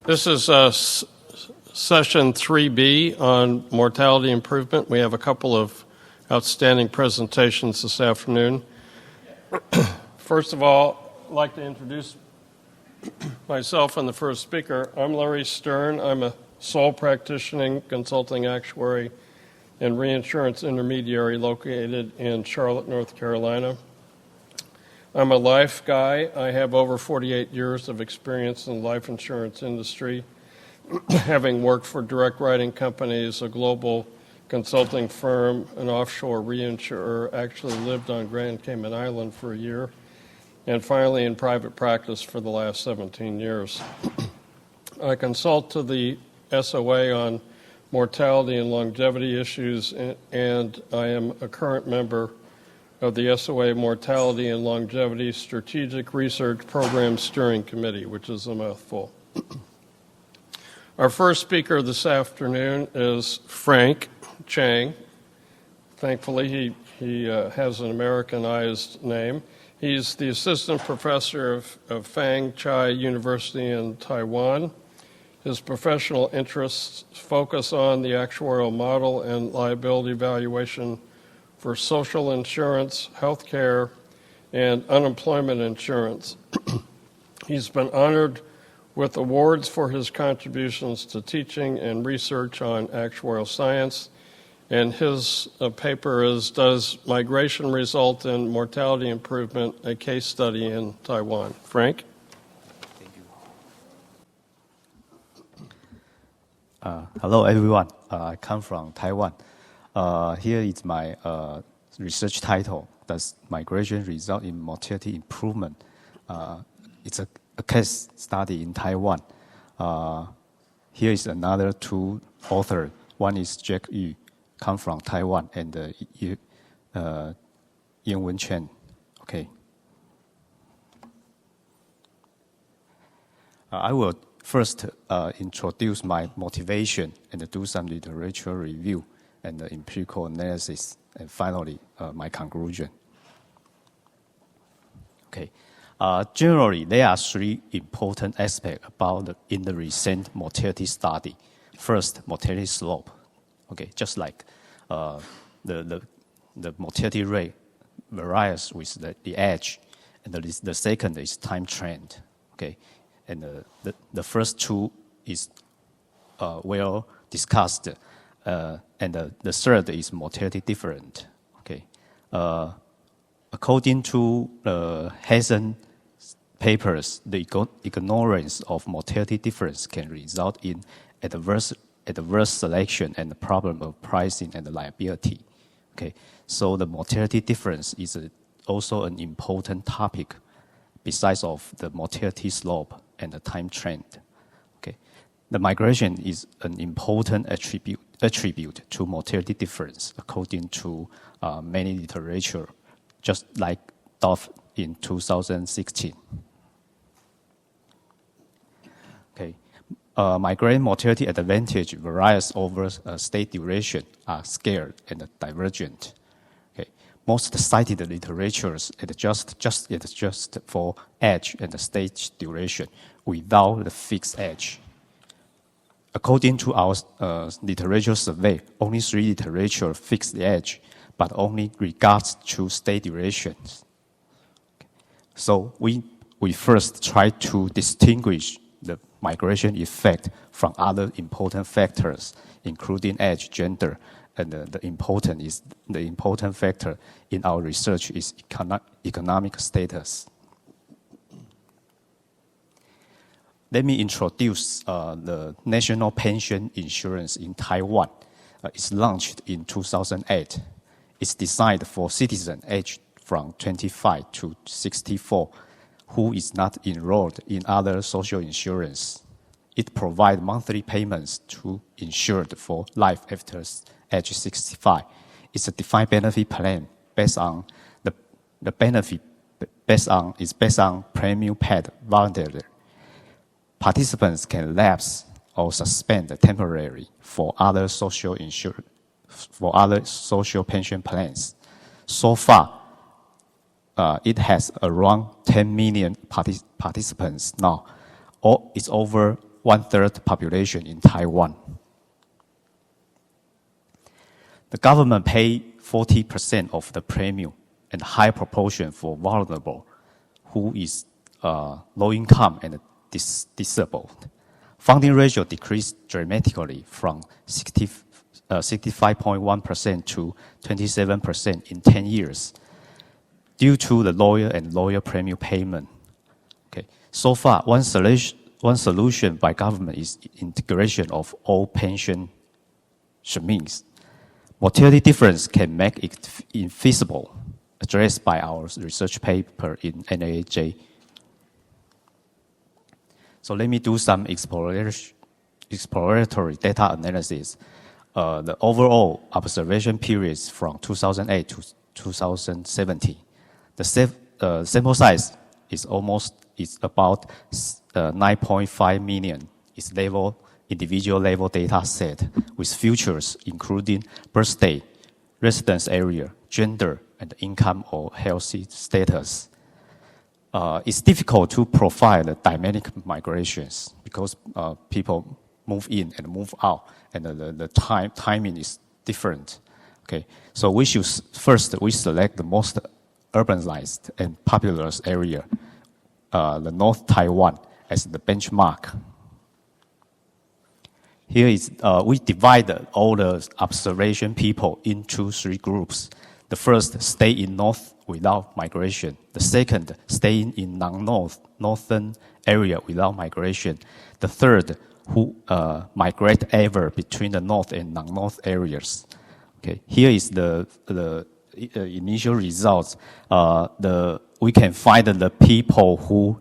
This is session 3B on mortality improvement. We have a couple of outstanding presentations this afternoon. First of all, I'd like to introduce myself and the first speaker. I'm Larry Stern. I'm a sole practicing consulting actuary and reinsurance intermediary located in Charlotte, North Carolina. I'm a life guy. I have over 48 years of experience in the life insurance industry, having worked for direct writing companies, a global consulting firm, an offshore reinsurer, actually lived on Grand Cayman Island for a year, and finally in private practice for the last 17 years. I consult to the SOA on mortality and longevity issues, and I am a current member of the SOA Mortality and Longevity Strategic Research Program Steering Committee, which is a mouthful. Our first speaker this afternoon is Frank Chang. Thankfully, he has an Americanized name. He's the assistant professor of Fang Chai University in Taiwan. His professional interests focus on the actuarial model and liability valuation for social insurance, health care, and unemployment insurance. He's been honored with awards for his contributions to teaching and research on actuarial science, and his paper is Does Migration Result in Mortality Improvement? A Case Study in Taiwan. Frank? Thank you. Hello, everyone. I come from Taiwan. Here is my research title, Does Migration Result in Mortality Improvement? It's a case study in Taiwan. Here is another two authors. One is Jack Yu, come from Taiwan, and Wen Chen. Okay. I will first introduce my motivation and do some literature review and the empirical analysis, and finally, my conclusion. Okay. Generally, there are three important aspects in the recent mortality study. First, mortality slope. Okay, just like the mortality rate varies with the age, and the second is time trend. Okay, and the first two is well discussed. And the third is mortality different. Okay, according to Hazen papers, the ignorance of mortality difference can result in adverse selection and the problem of pricing and liability. Okay, so the mortality difference is also an important topic, besides of the mortality slope and the time trend. Okay, the migration is an important attribute to mortality difference according to many literature, just like Duff in 2016. Okay, migraine mortality advantage varies over stay duration, are scaled and divergent. Okay, most cited literatures adjust for age and stage duration without the fixed age. According to our literature survey, only three literature fix the age, but only regards to stay durations. Okay. So we first try to distinguish the migration effect from other important factors, including age, gender, and the important factor in our research is economic status. Let me introduce the National Pension Insurance in Taiwan. It's launched in 2008. It's designed for citizens aged from 25 to 64 who is not enrolled in other social insurance. It provides monthly payments to insured for life after age 65. It's a defined benefit plan based on the benefit based on premium paid voluntarily. Participants can lapse or suspend temporarily for other social pension plans. So far, it has around 10 million participants now. It's over one-third population in Taiwan. The government pay 40% of the premium and high proportion for vulnerable who is low income and disabled. Funding ratio decreased dramatically from 65.1% to 27% in 10 years due to the lower and lower premium payment. Okay. So far, one solution by government is integration of all pension schemes. Mortality difference can make it infeasible, addressed by our research paper in NAJ. So let me do some exploratory data analysis. The overall observation periods from 2008 to 2017. The sample size is about 9.5 million. It's individual level data set with features including birthday, residence area, gender, and income or healthy status. It's difficult to profile the dynamic migrations because people move in and move out, and the timing is different. Okay, so we select the most urbanized and populous area, the North Taiwan, as the benchmark. Here is we divided all the observation people into 3 groups. The first, stay in north without migration. The second, staying in northern area without migration. The third, who migrate ever between the north and non-north areas. Okay, here is the initial results. We can find the people who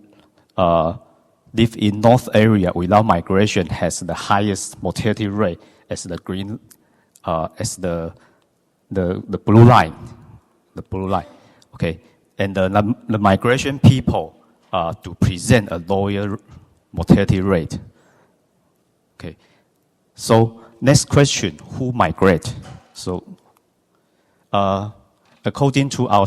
live in north area without migration has the highest mortality rate as the green, as the blue line, okay, and the migration people to present a lower mortality rate. Okay, so next question: who migrate? So, according to our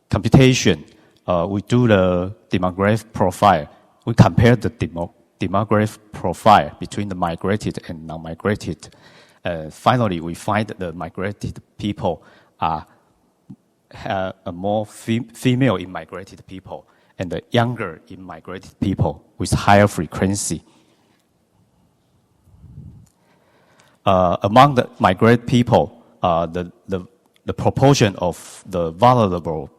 computation, we do the demographic profile. We compare the demographic profile between the migrated and non-migrated. Finally, we find that the migrated people are more female in migrated people and the younger in migrated people with higher frequency. Among the migrated people, the proportion of the vulnerable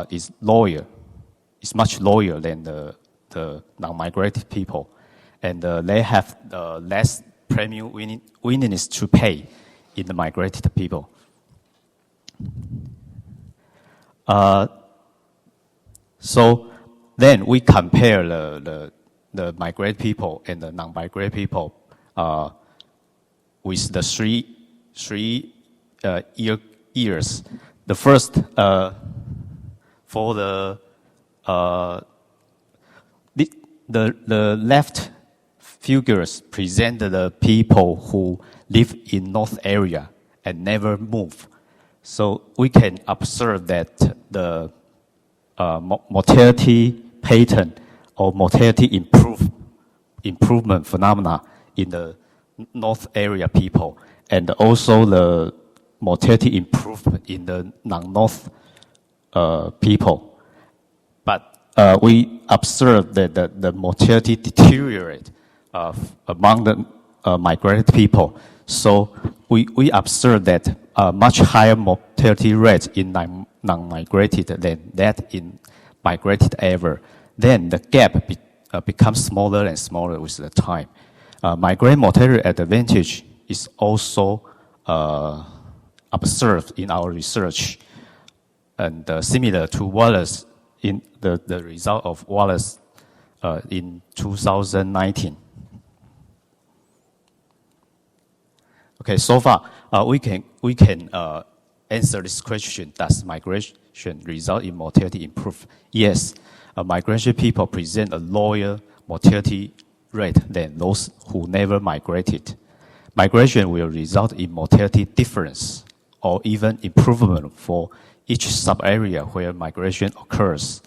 is lower. It's much lower than the non-migrated people, and they have less premium willingness to pay in the migrated people. So then we compare the migrated people and the non-migrated people with the three years. The first for the left figures present the people who live in north area and never move. So we can observe that the mortality pattern or mortality improvement phenomena in the north area people, and also the mortality improvement in the non-north people. But we observe that the mortality deteriorate among the migrated people. So we observe that much higher mortality rate in non-migrated than that in migrated ever. Then the gap becomes smaller and smaller with the time. Migrated mortality advantage is also observed in our research, and similar to Wallace in the result of Wallace in 2019. Okay, so far we can answer this question: does migration result in mortality improve? Yes, migration people present a lower mortality rate than those who never migrated. Migration will result in mortality difference or even improvement for each sub-area where migration occurs.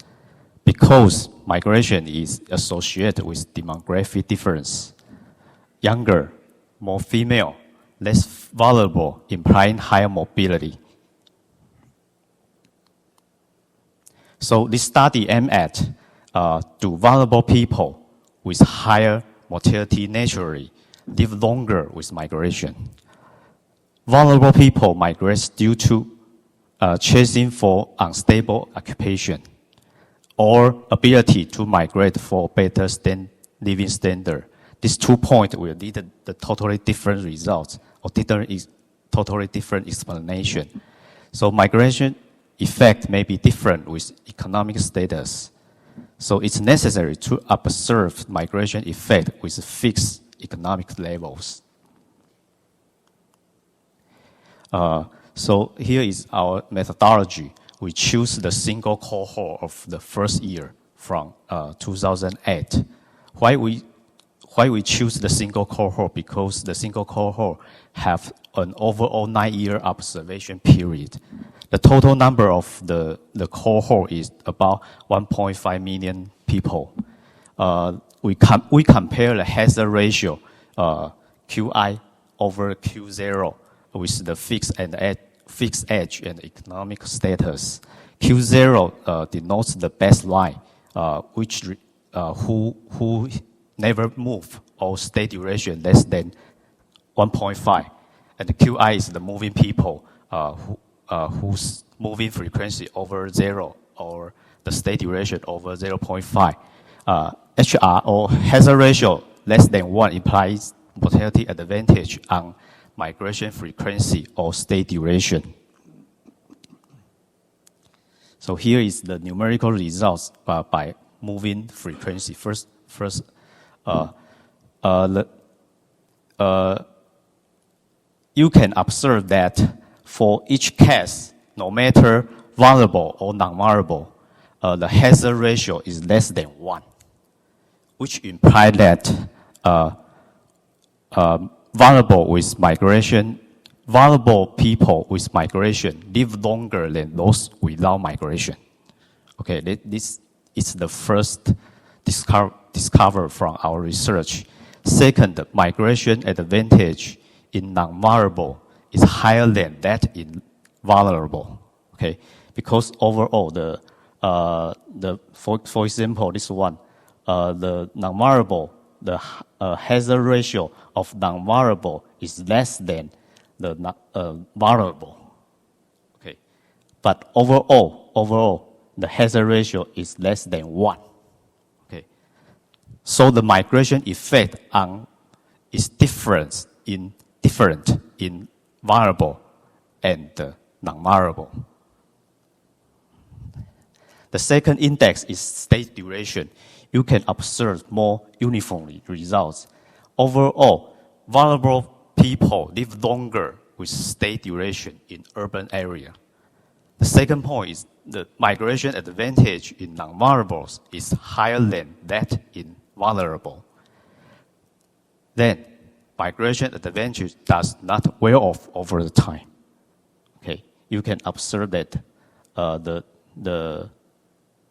because migration is associated with demographic difference. Younger, more female, less vulnerable, implying higher mobility. So this study aimed at do vulnerable people with higher mortality naturally live longer with migration. Vulnerable people migrate due to chasing for unstable occupation or ability to migrate for better living standard. These 2 points will lead the totally different results or totally different explanation. So migration effect may be different with economic status. So it's necessary to observe migration effect with fixed economic levels. So here is our methodology. We choose the single cohort of the first year from 2008. Why we choose the single cohort? Because the single cohort have an overall 9-year observation period. The total number of the cohort is about 1.5 million people. We compare the hazard ratio, QI over Q0 with the fixed age and economic status. Q0 denotes the baseline, who never move or stay duration less than 1.5. And the QI is the moving people whose moving frequency over 0 or the stay duration over 0.5. HR or hazard ratio less than 1 implies mortality advantage on migration frequency or stay duration. So here is the numerical results by moving frequency. First, you can observe that for each case, no matter vulnerable or non-vulnerable, the hazard ratio is less than 1, which implies that vulnerable people with migration live longer than those without migration. Okay, this is the first discover from our research. Second, migration advantage in non-vulnerable is higher than that in vulnerable. Okay, because overall for example this one, the non-vulnerable, the hazard ratio of non-vulnerable is less than the vulnerable. Okay, but overall the hazard ratio is less than 1. Okay, so the migration effect is different in vulnerable and non-vulnerable. The second index is state duration. You can observe more uniformly results. Overall, vulnerable people live longer with stay duration in urban area. The second point is the migration advantage in non-vulnerables is higher than that in vulnerable. Then, migration advantage does not wear off over the time. Okay, you can observe that the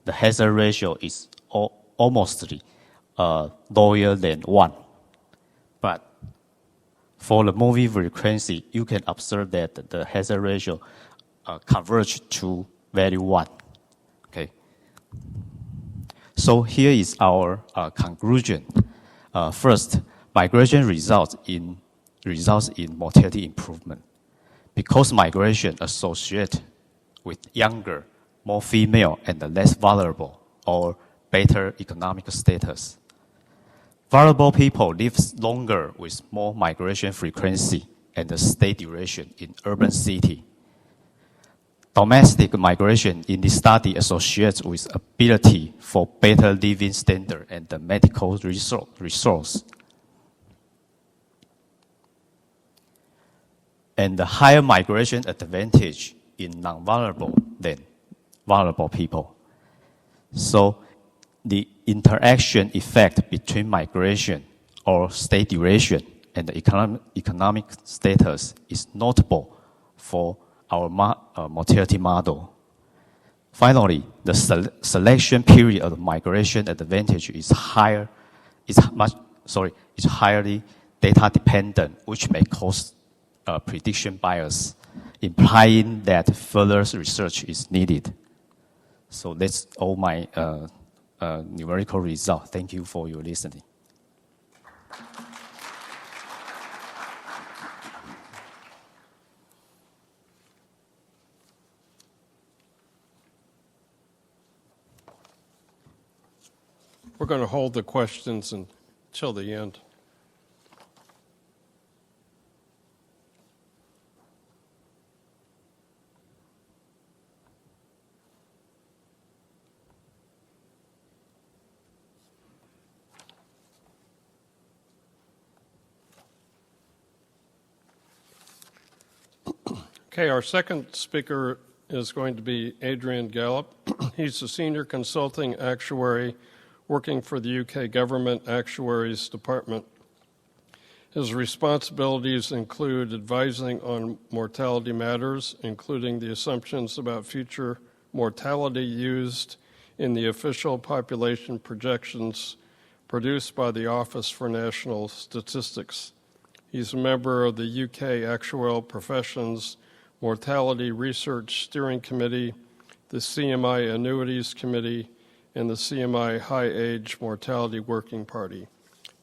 hazard ratio is almost lower than 1. But for the moving frequency, you can observe that the hazard ratio converge to value 1. Okay. So here is our conclusion. First, migration results in mortality improvement. Because migration associated with younger, more female, and less vulnerable or better economic status. Vulnerable people live longer with more migration frequency and stay duration in urban city. Domestic migration in this study associates with ability for better living standard and the medical resource. And the higher migration advantage in non-vulnerable than vulnerable people. So the interaction effect between migration or stay duration and the economic status is notable for our mortality model. Finally, the selection period of migration advantage is highly data dependent, which may cause prediction bias, implying that further research is needed. So that's all my numerical result. Thank you for your listening. We're going to hold the questions until the end. Okay, our second speaker is going to be Adrian Gallop. He's a senior consulting actuary working for the UK Government Actuaries Department. His responsibilities include advising on mortality matters, including the assumptions about future mortality used in the official population projections produced by the Office for National Statistics. He's a member of the UK Actuarial Professions Mortality Research Steering Committee, the CMI Annuities Committee, and the CMI High Age Mortality Working Party.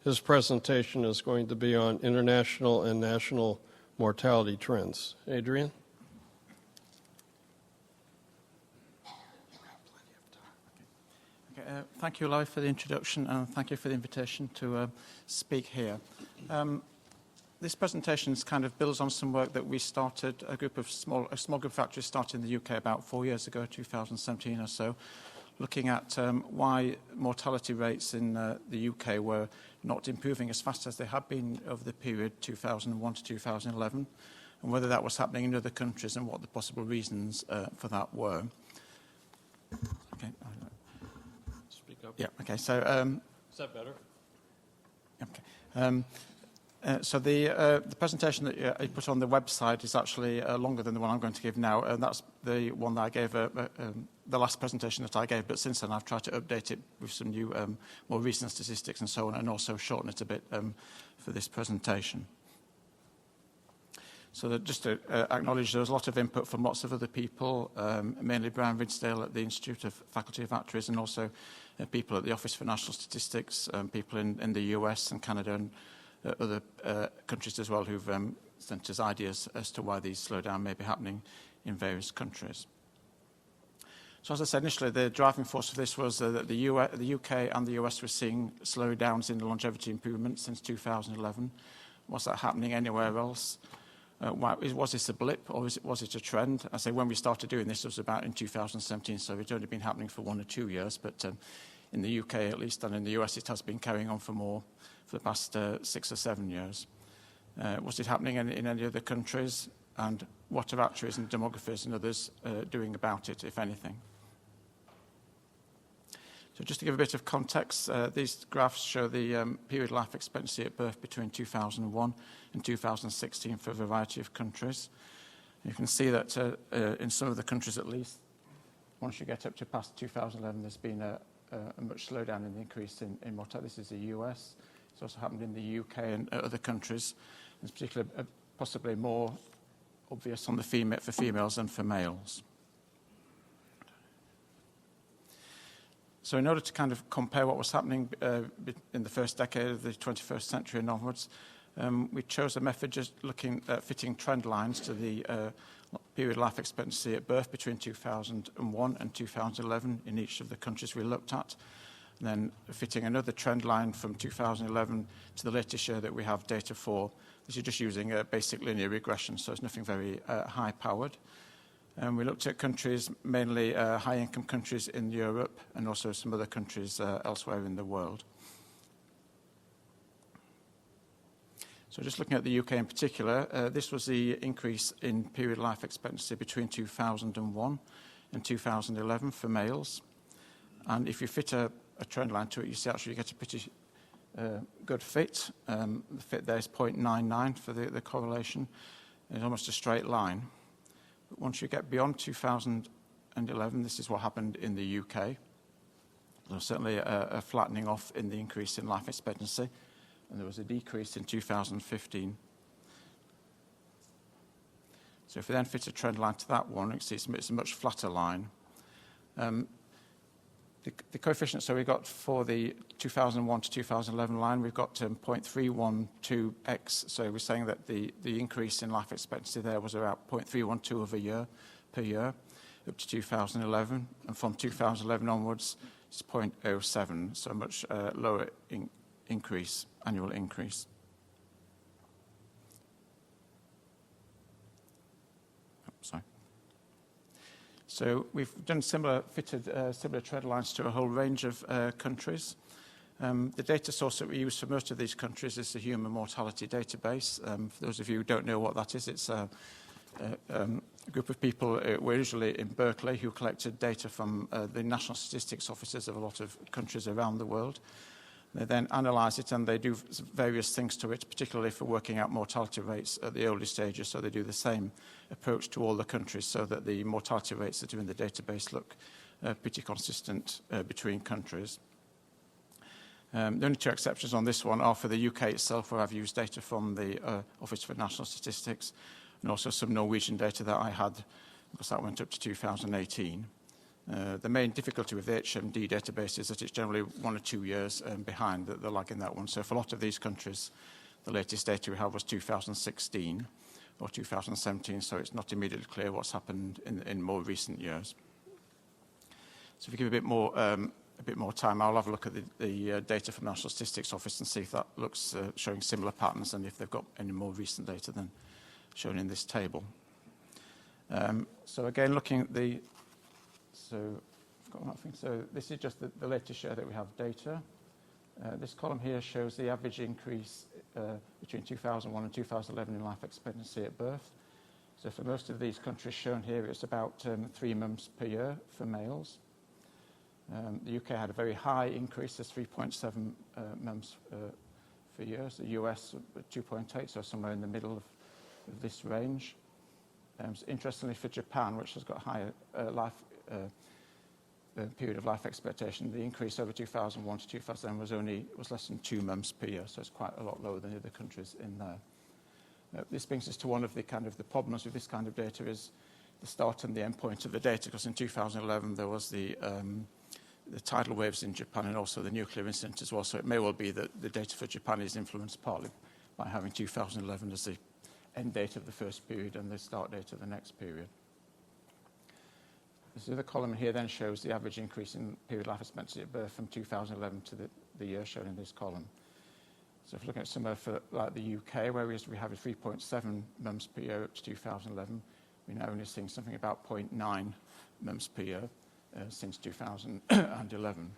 His presentation is going to be on international and national mortality trends. Adrian? Okay, thank you, Lloyd, for the introduction, and thank you for the invitation to speak here. This presentation kind of builds on some work that we started, a small group of actuaries started in the UK about 4 years ago, 2017 or so, looking at why mortality rates in the UK were not improving as fast as they had been over the period 2001 to 2011, and whether that was happening in other countries and what the possible reasons for that were. Okay. Speak up. Yeah. Okay. So. Is that better? Okay. So the presentation that I put on the website is actually longer than the one I'm going to give now, and that's the one that I gave, the last presentation that I gave, but since then I've tried to update it with some new, more recent statistics and so on, and also shorten it a bit for this presentation. So that just to acknowledge there was a lot of input from lots of other people, mainly Brian Ridsdale at the Institute of Faculty of Actuaries, and also people at the Office for National Statistics, people in the US and Canada, and other countries as well who've sent us ideas as to why these slowdowns may be happening in various countries. So as I said initially, the driving force for this was that the UK and the US were seeing slowdowns in the longevity improvement since 2011. Was that happening anywhere else? Was this a blip or was it a trend? I say when we started doing this, it was about in 2017, so it's only been happening for 1 or 2 years, but in the UK at least, and in the US it has been carrying on for the past 6 or 7 years. Was it happening in any other countries? And what are actuaries and demographers and others doing about it, if anything? So just to give a bit of context, these graphs show the period life expectancy at birth between 2001 and 2016 for a variety of countries. You can see that in some of the countries at least, once you get up to past 2011, there's been a much slowdown in the increase in mortality. This is the US. It's also happened in the UK and other countries. It's particularly possibly more obvious on the for females than for males. So in order to kind of compare what was happening in the first decade of the 21st century and onwards, we chose a method just looking at fitting trend lines to the period life expectancy at birth between 2001 and 2011 in each of the countries we looked at. And then fitting another trend line from 2011 to the latest year that we have data for. This is just using a basic linear regression, so it's nothing very high-powered. And we looked at countries, mainly high-income countries in Europe and also some other countries elsewhere in the world. So just looking at the UK in particular, this was the increase in period life expectancy between 2001 and 2011 for males. And if you fit a trend line to it, you see actually you get a pretty good fit. The fit there is 0.99 for the correlation. It's almost a straight line. But once you get beyond 2011, 2011, this is what happened in the UK. There was certainly a flattening off in the increase in life expectancy, and there was a decrease in 2015. So if we then fit a trend line to that one, you can see it's a much flatter line. The coefficient, so we got for the 2001 to 2011 line, we've got 0.312x. So we're saying that the increase in life expectancy there was about 0.312 per year up to 2011. And from 2011 onwards, it's 0.07, so a much lower increase, annual increase. Sorry. So we've done fitted similar trend lines to a whole range of countries. The data source that we use for most of these countries is the Human Mortality Database. For those of you who don't know what that is, it's a group of people, we're usually in Berkeley, who collected data from the national statistics offices of a lot of countries around the world. They then analyse it and they do various things to it, particularly for working out mortality rates at the early stages. So they do the same approach to all the countries so that the mortality rates that are in the database look pretty consistent between countries. The only two exceptions on this one are for the UK itself, where I've used data from the Office for National Statistics and also some Norwegian data that I had, because that went up to 2018. The main difficulty with the HMD database is that it's generally 1 or 2 years behind the lag in that one. So for a lot of these countries, the latest data we have was 2016 or 2017, so it's not immediately clear what's happened in more recent years. So if we give a bit more time, I'll have a look at the data from National Statistics Office and see if that looks showing similar patterns and if they've got any more recent data than shown in this table. So again, looking at the So I've got one thing. So this is just the latest year that we have data. This column here shows the average increase between 2001 and 2011 in life expectancy at birth. So for most of these countries shown here, it's about 3 months per year for males. The UK had a very high increase, as 3.7 months for years. The US 2.8, so somewhere in the middle of this range. So interestingly, for Japan, which has got a higher period of life expectation, the increase over 2001 to 2007 was less than 2 months per year, so it's quite a lot lower than the other countries in there. This brings us to one of the problems with this kind of data is the start and the end point of the data, because in 2011 there was the tidal waves in Japan and also the nuclear incident as well. So it may well be that the data for Japan is influenced partly by having 2011 as the end date of the first period and the start date of the next period. This other column here then shows the average increase in period life expectancy at birth from 2011 to the year shown in this column. So if you're looking at somewhere for like the UK, where we have a 3.7 months per year up to 2011, we're now only seeing something about 0.9 months per year since 2011.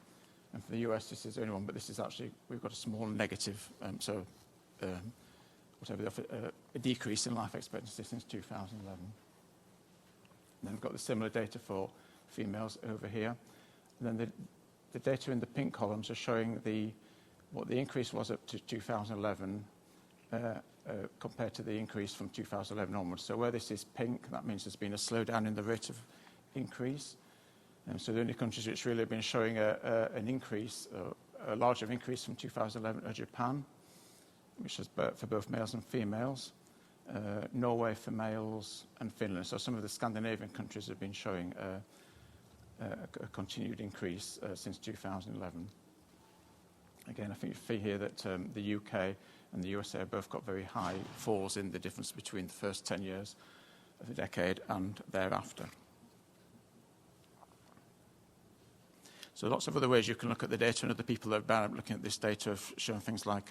And for the US, this is the only one, but this is actually, we've got a small negative, a decrease in life expectancy since 2011. Then we've got the similar data for females over here. And then the data in the pink columns are showing what the increase was up to 2011 compared to the increase from 2011 onwards. So where this is pink, that means there's been a slowdown in the rate of increase. And so the only countries which really have been showing an increase, a larger increase from 2011 are Japan, which is for both males and females, Norway for males, and Finland. So some of the Scandinavian countries have been showing a continued increase since 2011. Again, I think you see here that the UK and the USA have both got very high falls in the difference between the first 10 years of the decade and thereafter. So lots of other ways you can look at the data, and other people that are looking at this data have shown things like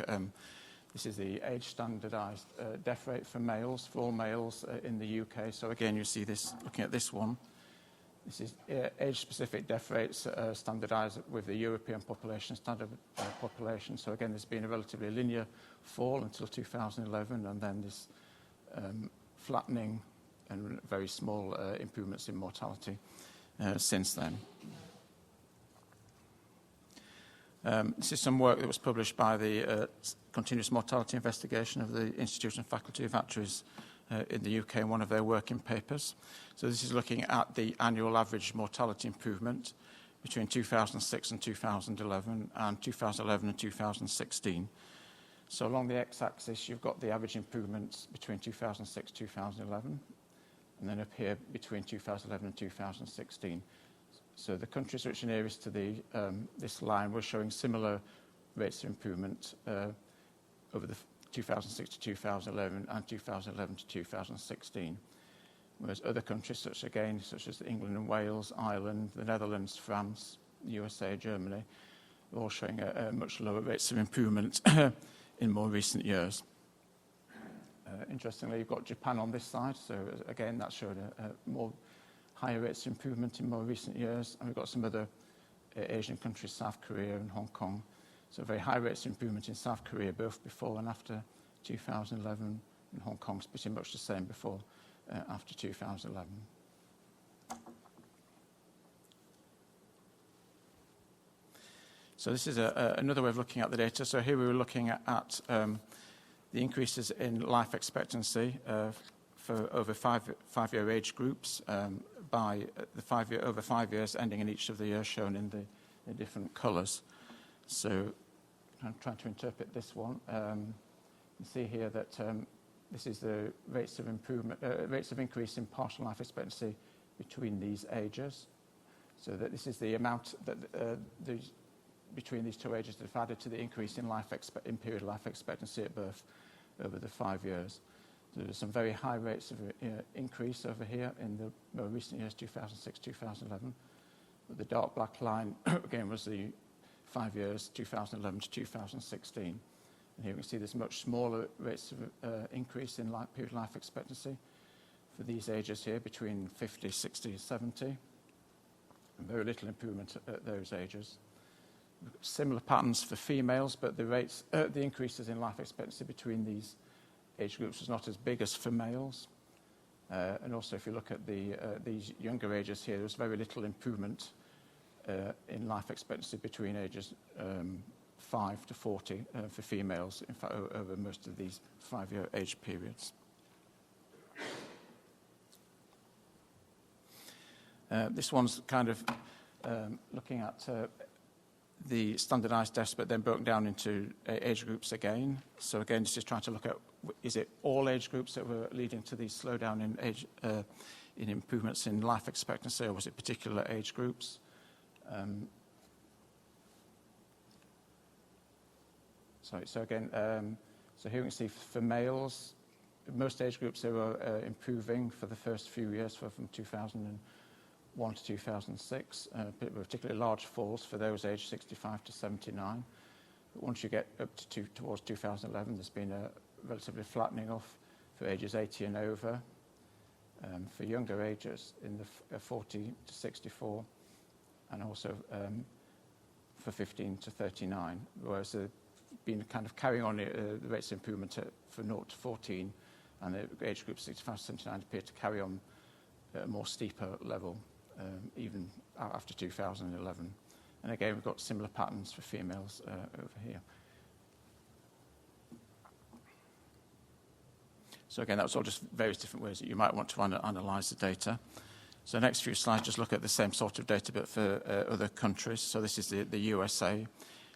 this is the age standardized death rate for males, for all males in the UK. So again, you see this, looking at this one. This is age-specific death rates standardized with the European population, standard population. So again, there's been a relatively linear fall until 2011, and then this flattening and very small improvements in mortality since then. This is some work that was published by the Continuous Mortality Investigation of the Institute and Faculty of Actuaries in the UK in one of their working papers. So this is looking at the annual average mortality improvement between 2006 and 2011, and 2011 and 2016. So along the x-axis, you've got the average improvements between 2006 and 2011, and then up here between 2011 and 2016. So the countries which are nearest to this line were showing similar rates of improvement over the 2006 to 2011 and 2011 to 2016. Whereas other countries, such as England and Wales, Ireland, the Netherlands, France, USA, Germany, are all showing much lower rates of improvement in more recent years. Interestingly, you've got Japan on this side, so again, that showed more higher rates of improvement in more recent years. And we've got some other Asian countries, South Korea and Hong Kong. So very high rates of improvement in South Korea, both before and after 2011, and Hong Kong's pretty much the same before, after 2011. So this is another way of looking at the data. So here we were looking at the increases in life expectancy for over five-year age groups by over 5 years, ending in each of the years shown in the different colours. So I'm trying to interpret this one. You see here that this is the rates of improvement, rates of increase in partial life expectancy between these ages. So that this is the amount that between these two ages that have added to the increase in period life expectancy at birth over the 5 years. So there's some very high rates of increase over here in the more recent years, 2006, 2011. But the dark black line, again, was the 5 years, 2011 to 2016. And here we can see there's much smaller rates of increase in period life expectancy for these ages here, between 50, 60, 70. And very little improvement at those ages. Similar patterns for females, but the increases in life expectancy between these age groups was not as big as for males. And also, if you look at these younger ages here, there's very little improvement in life expectancy between ages 5 to 40 for females, in fact, over most of these 5-year age periods. This one's kind of looking at the standardized tests, but then broken down into age groups again. So again, just trying to look at, is it all age groups that were leading to the slowdown in age, in improvements in life expectancy, or was it particular age groups? So again, so here we can see for males, most age groups they were improving for the first few years, from 2001 to 2006, particularly large falls for those aged 65 to 79. But once you get up towards 2011, there's been a relatively flattening off for ages 80 and over. For younger ages, in the 40 to 64, and also for 15 to 39, whereas they've been kind of carrying on the rates of improvement for 0 to 14, and the age group 65 to 79 appear to carry on at a more steeper level, even after 2011. And again, we've got similar patterns for females over here. So again, that was all just various different ways that you might want to analyse the data. So the next few slides just look at the same sort of data, but for other countries. So this is the USA.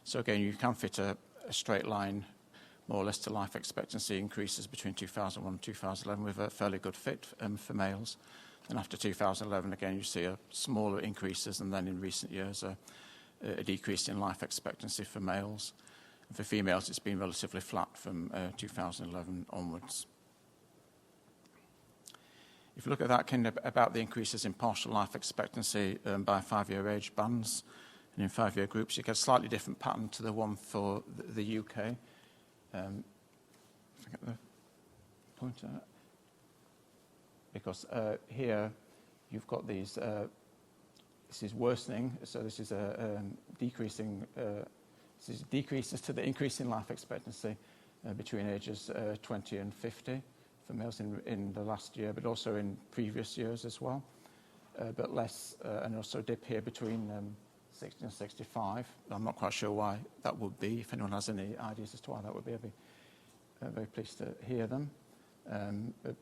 So again, you can fit a straight line, more or less, to life expectancy increases between 2001 and 2011 with a fairly good fit for males. And after 2011, again, you see smaller increases, and then in recent years, a decrease in life expectancy for males. And for females, it's been relatively flat from 2011 onwards. If you look at that kind of about the increases in partial life expectancy by 5-year age bands and in 5-year groups, you get a slightly different pattern to the one for the UK. If I get the pointer. Because here you've got these, this is worsening, so this is decreasing, this is decreases to the increase in life expectancy between ages 20 and 50 for males in the last year, but also in previous years as well, but less, and also a dip here between 60 and 65. I'm not quite sure why that would be. If anyone has any ideas as to why that would be, I'd be very pleased to hear them. But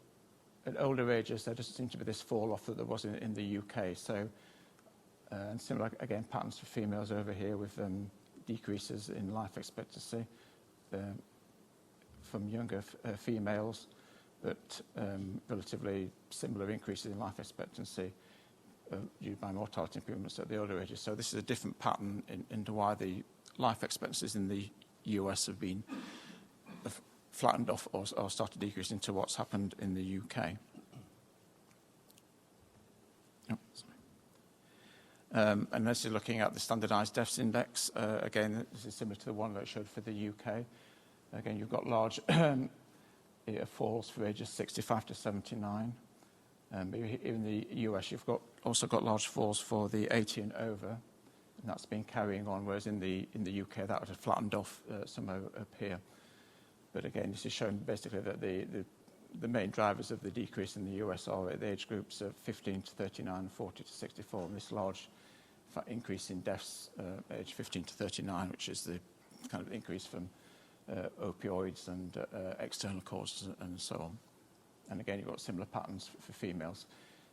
at older ages, there doesn't seem to be this fall off that there was in the UK. So, and similar, again, patterns for females over here with decreases in life expectancy from younger females, but relatively similar increases in life expectancy due by mortality improvements at the older ages. So this is a different pattern into why the life expectancies in the US have been flattened off or started decreasing to what's happened in the UK. Oh, sorry. And this is looking at the standardised deaths index. Again, this is similar to the one that I showed for the UK. Again, you've got large falls for ages 65 to 79. But in the US, you've also got large falls for the 80 and over, and that's been carrying on, whereas in the UK, that would have flattened off somewhere up here. But again, this is showing basically that the main drivers of the decrease in the US are at the age groups of 15 to 39 and 40 to 64, and this large increase in deaths age 15 to 39, which is the kind of increase from opioids and external causes and so on. And again, you've got similar patterns for females.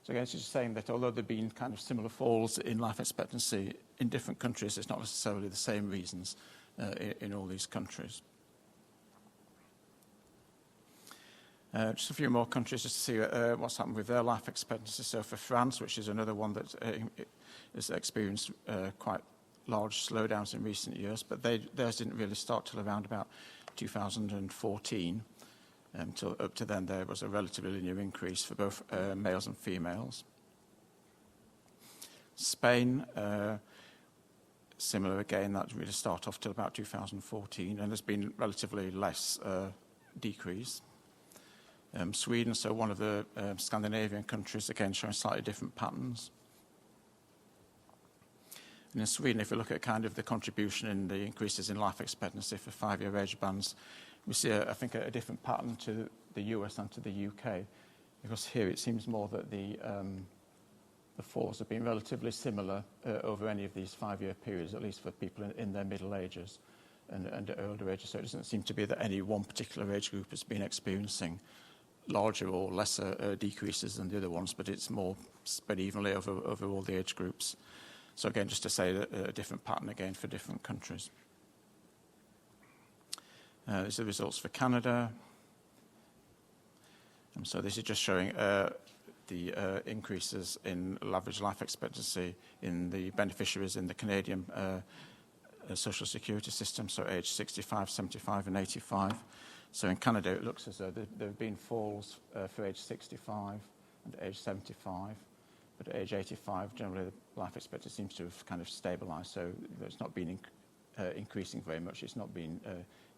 So again, it's just saying that although there have been kind of similar falls in life expectancy in different countries, it's not necessarily the same reasons in all these countries. Just a few more countries just to see what's happened with their life expectancy. So for France, which is another one that has experienced quite large slowdowns in recent years, but theirs didn't really start till around about 2014. Until up to then, there was a relatively linear increase for both males and females. Spain, similar again, that really start off till about 2014, and there's been relatively less decrease. Sweden, so one of the Scandinavian countries, again showing slightly different patterns. And in Sweden, if we look at kind of the contribution in the increases in life expectancy for 5-year age bands, we see, I think, a different pattern to the US and to the UK, because here it seems more that the falls have been relatively similar over any of these 5-year periods, at least for people in their middle ages and at older ages. So it doesn't seem to be that any one particular age group has been experiencing larger or lesser decreases than the other ones, but it's more spread evenly over all the age groups. So again, just to say a different pattern again for different countries. These are the results for Canada. So this is just showing the increases in average life expectancy in the beneficiaries in the Canadian social security system, so age 65, 75 and 85. So in Canada it looks as though there have been falls for age 65 and age 75, but at age 85 generally the life expectancy seems to have kind of stabilised, so it's not been increasing very much, it's not been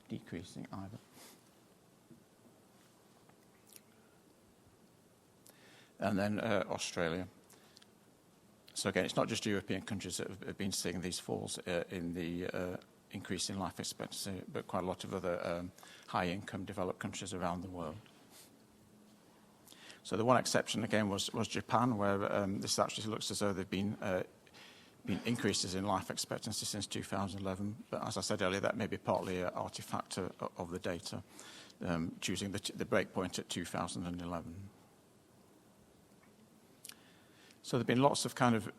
decreasing either. And then Australia. So again, it's not just European countries that have been seeing these falls in the increase in life expectancy, but quite a lot of other high-income developed countries around the world. So the one exception again was Japan, where this actually looks as though there have been increases in life expectancy since 2011. But as I said earlier, that may be partly an artifact of the data, choosing the breakpoint at 2011. So there have been lots of kind of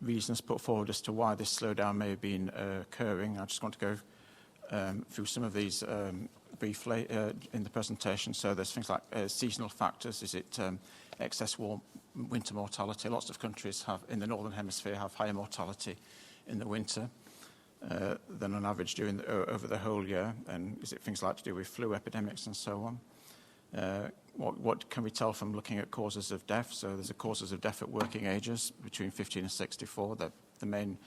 reasons put forward as to why this slowdown may have been occurring. I just want to go through some of these briefly in the presentation. So there's things like seasonal factors. Is it excess warm winter mortality? Lots of countries in the Northern Hemisphere have higher mortality in the winter than on average over the whole year. And is it things like to do with flu epidemics and so on? What can we tell from looking at causes of death? So there's the causes of death at working ages between 15 and 64, the main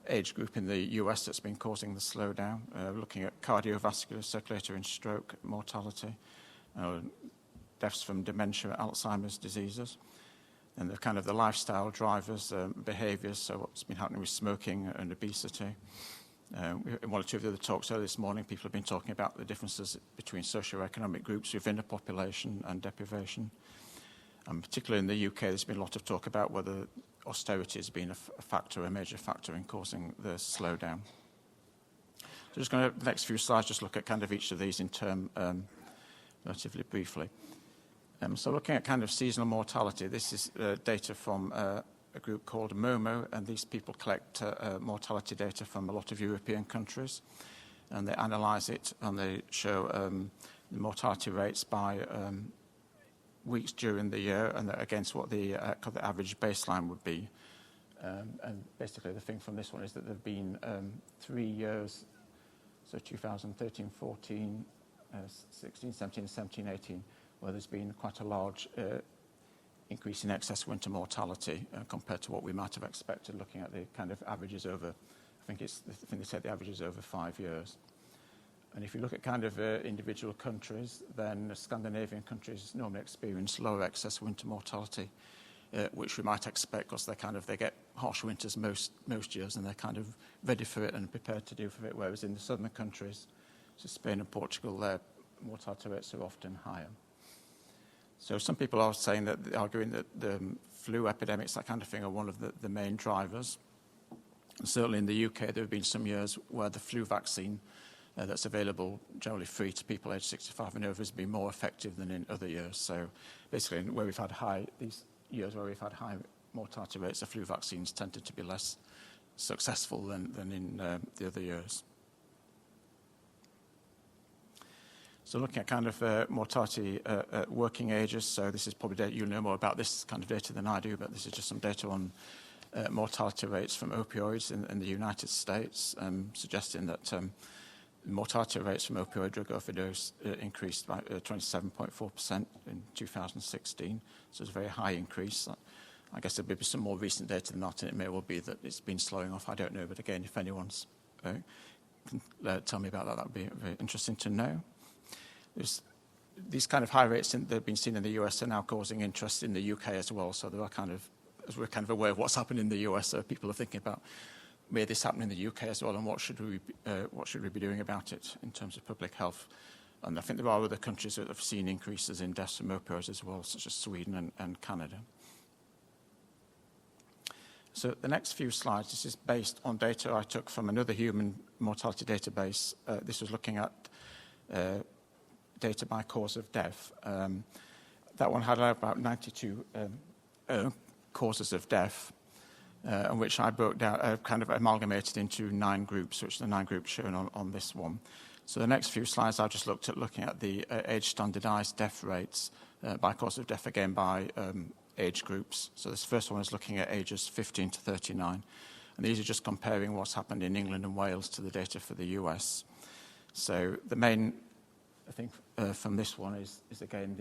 age group in the US that's been causing the slowdown. Looking at cardiovascular, circulatory and stroke mortality, deaths from dementia, Alzheimer's diseases, and the lifestyle drivers, behaviours, so what's been happening with smoking and obesity. In one or two of the other talks earlier this morning, people have been talking about the differences between socioeconomic groups within a population and deprivation. And particularly in the UK, there's been a lot of talk about whether austerity has been a major factor in causing the slowdown. So just going to, the next few slides, just look at kind of each of these in turn relatively briefly. So looking at kind of seasonal mortality, this is data from a group called MOMO, and these people collect mortality data from a lot of European countries, and they analyse it, and they show the mortality rates by weeks during the year and against what the average baseline would be. And basically the thing from this one is that there have been 3 years, so 2013, 14, 16, 17, 17, 18, where there's been quite a large increase in excess winter mortality compared to what we might have expected, looking at the kind of averages over, I think they said the average is over 5 years. And if you look at kind of individual countries, then Scandinavian countries normally experience lower excess winter mortality, which we might expect because they get harsh winters most years, and they're kind of ready for it and prepared to do for it, whereas in the southern countries, so Spain and Portugal, their mortality rates are often higher. So some people are arguing that the flu epidemics, that kind of thing, are one of the main drivers. And certainly in the UK, there have been some years where the flu vaccine that's available generally free to people aged 65 and over has been more effective than in other years. So basically, where we've had these years where we've had high mortality rates, the flu vaccines tended to be less successful than in the other years. So looking at kind of mortality at working ages, so this is probably data, you'll know more about this kind of data than I do, but this is just some data on mortality rates from opioids in the United States, suggesting that mortality rates from opioid drug overdose increased by 27.4% in 2016, so it's a very high increase. I guess there'll be some more recent data than that, and it may well be that it's been slowing off, I don't know, but again, if anyone's can tell me about that would be very interesting to know. These kind of high rates that have been seen in the US are now causing interest in the UK as well. So there are as we're kind of aware of what's happened in the US, so people are thinking about may this happen in the UK as well, and what should we be doing about it in terms of public health. And I think there are other countries that have seen increases in deaths from opioids as well, such as Sweden and Canada. So the next few slides, this is based on data I took from another human mortality database. This was looking at data by cause of death. That one had about 92 causes of death, which I broke down, kind of amalgamated into 9 groups, which are the 9 groups shown on this one. So the next few slides I just looking at the age standardized death rates by cause of death, again by age groups. So this first one is looking at ages 15 to 39. And these are just comparing what's happened in England and Wales to the data for the US. So the main, I think, from this one is again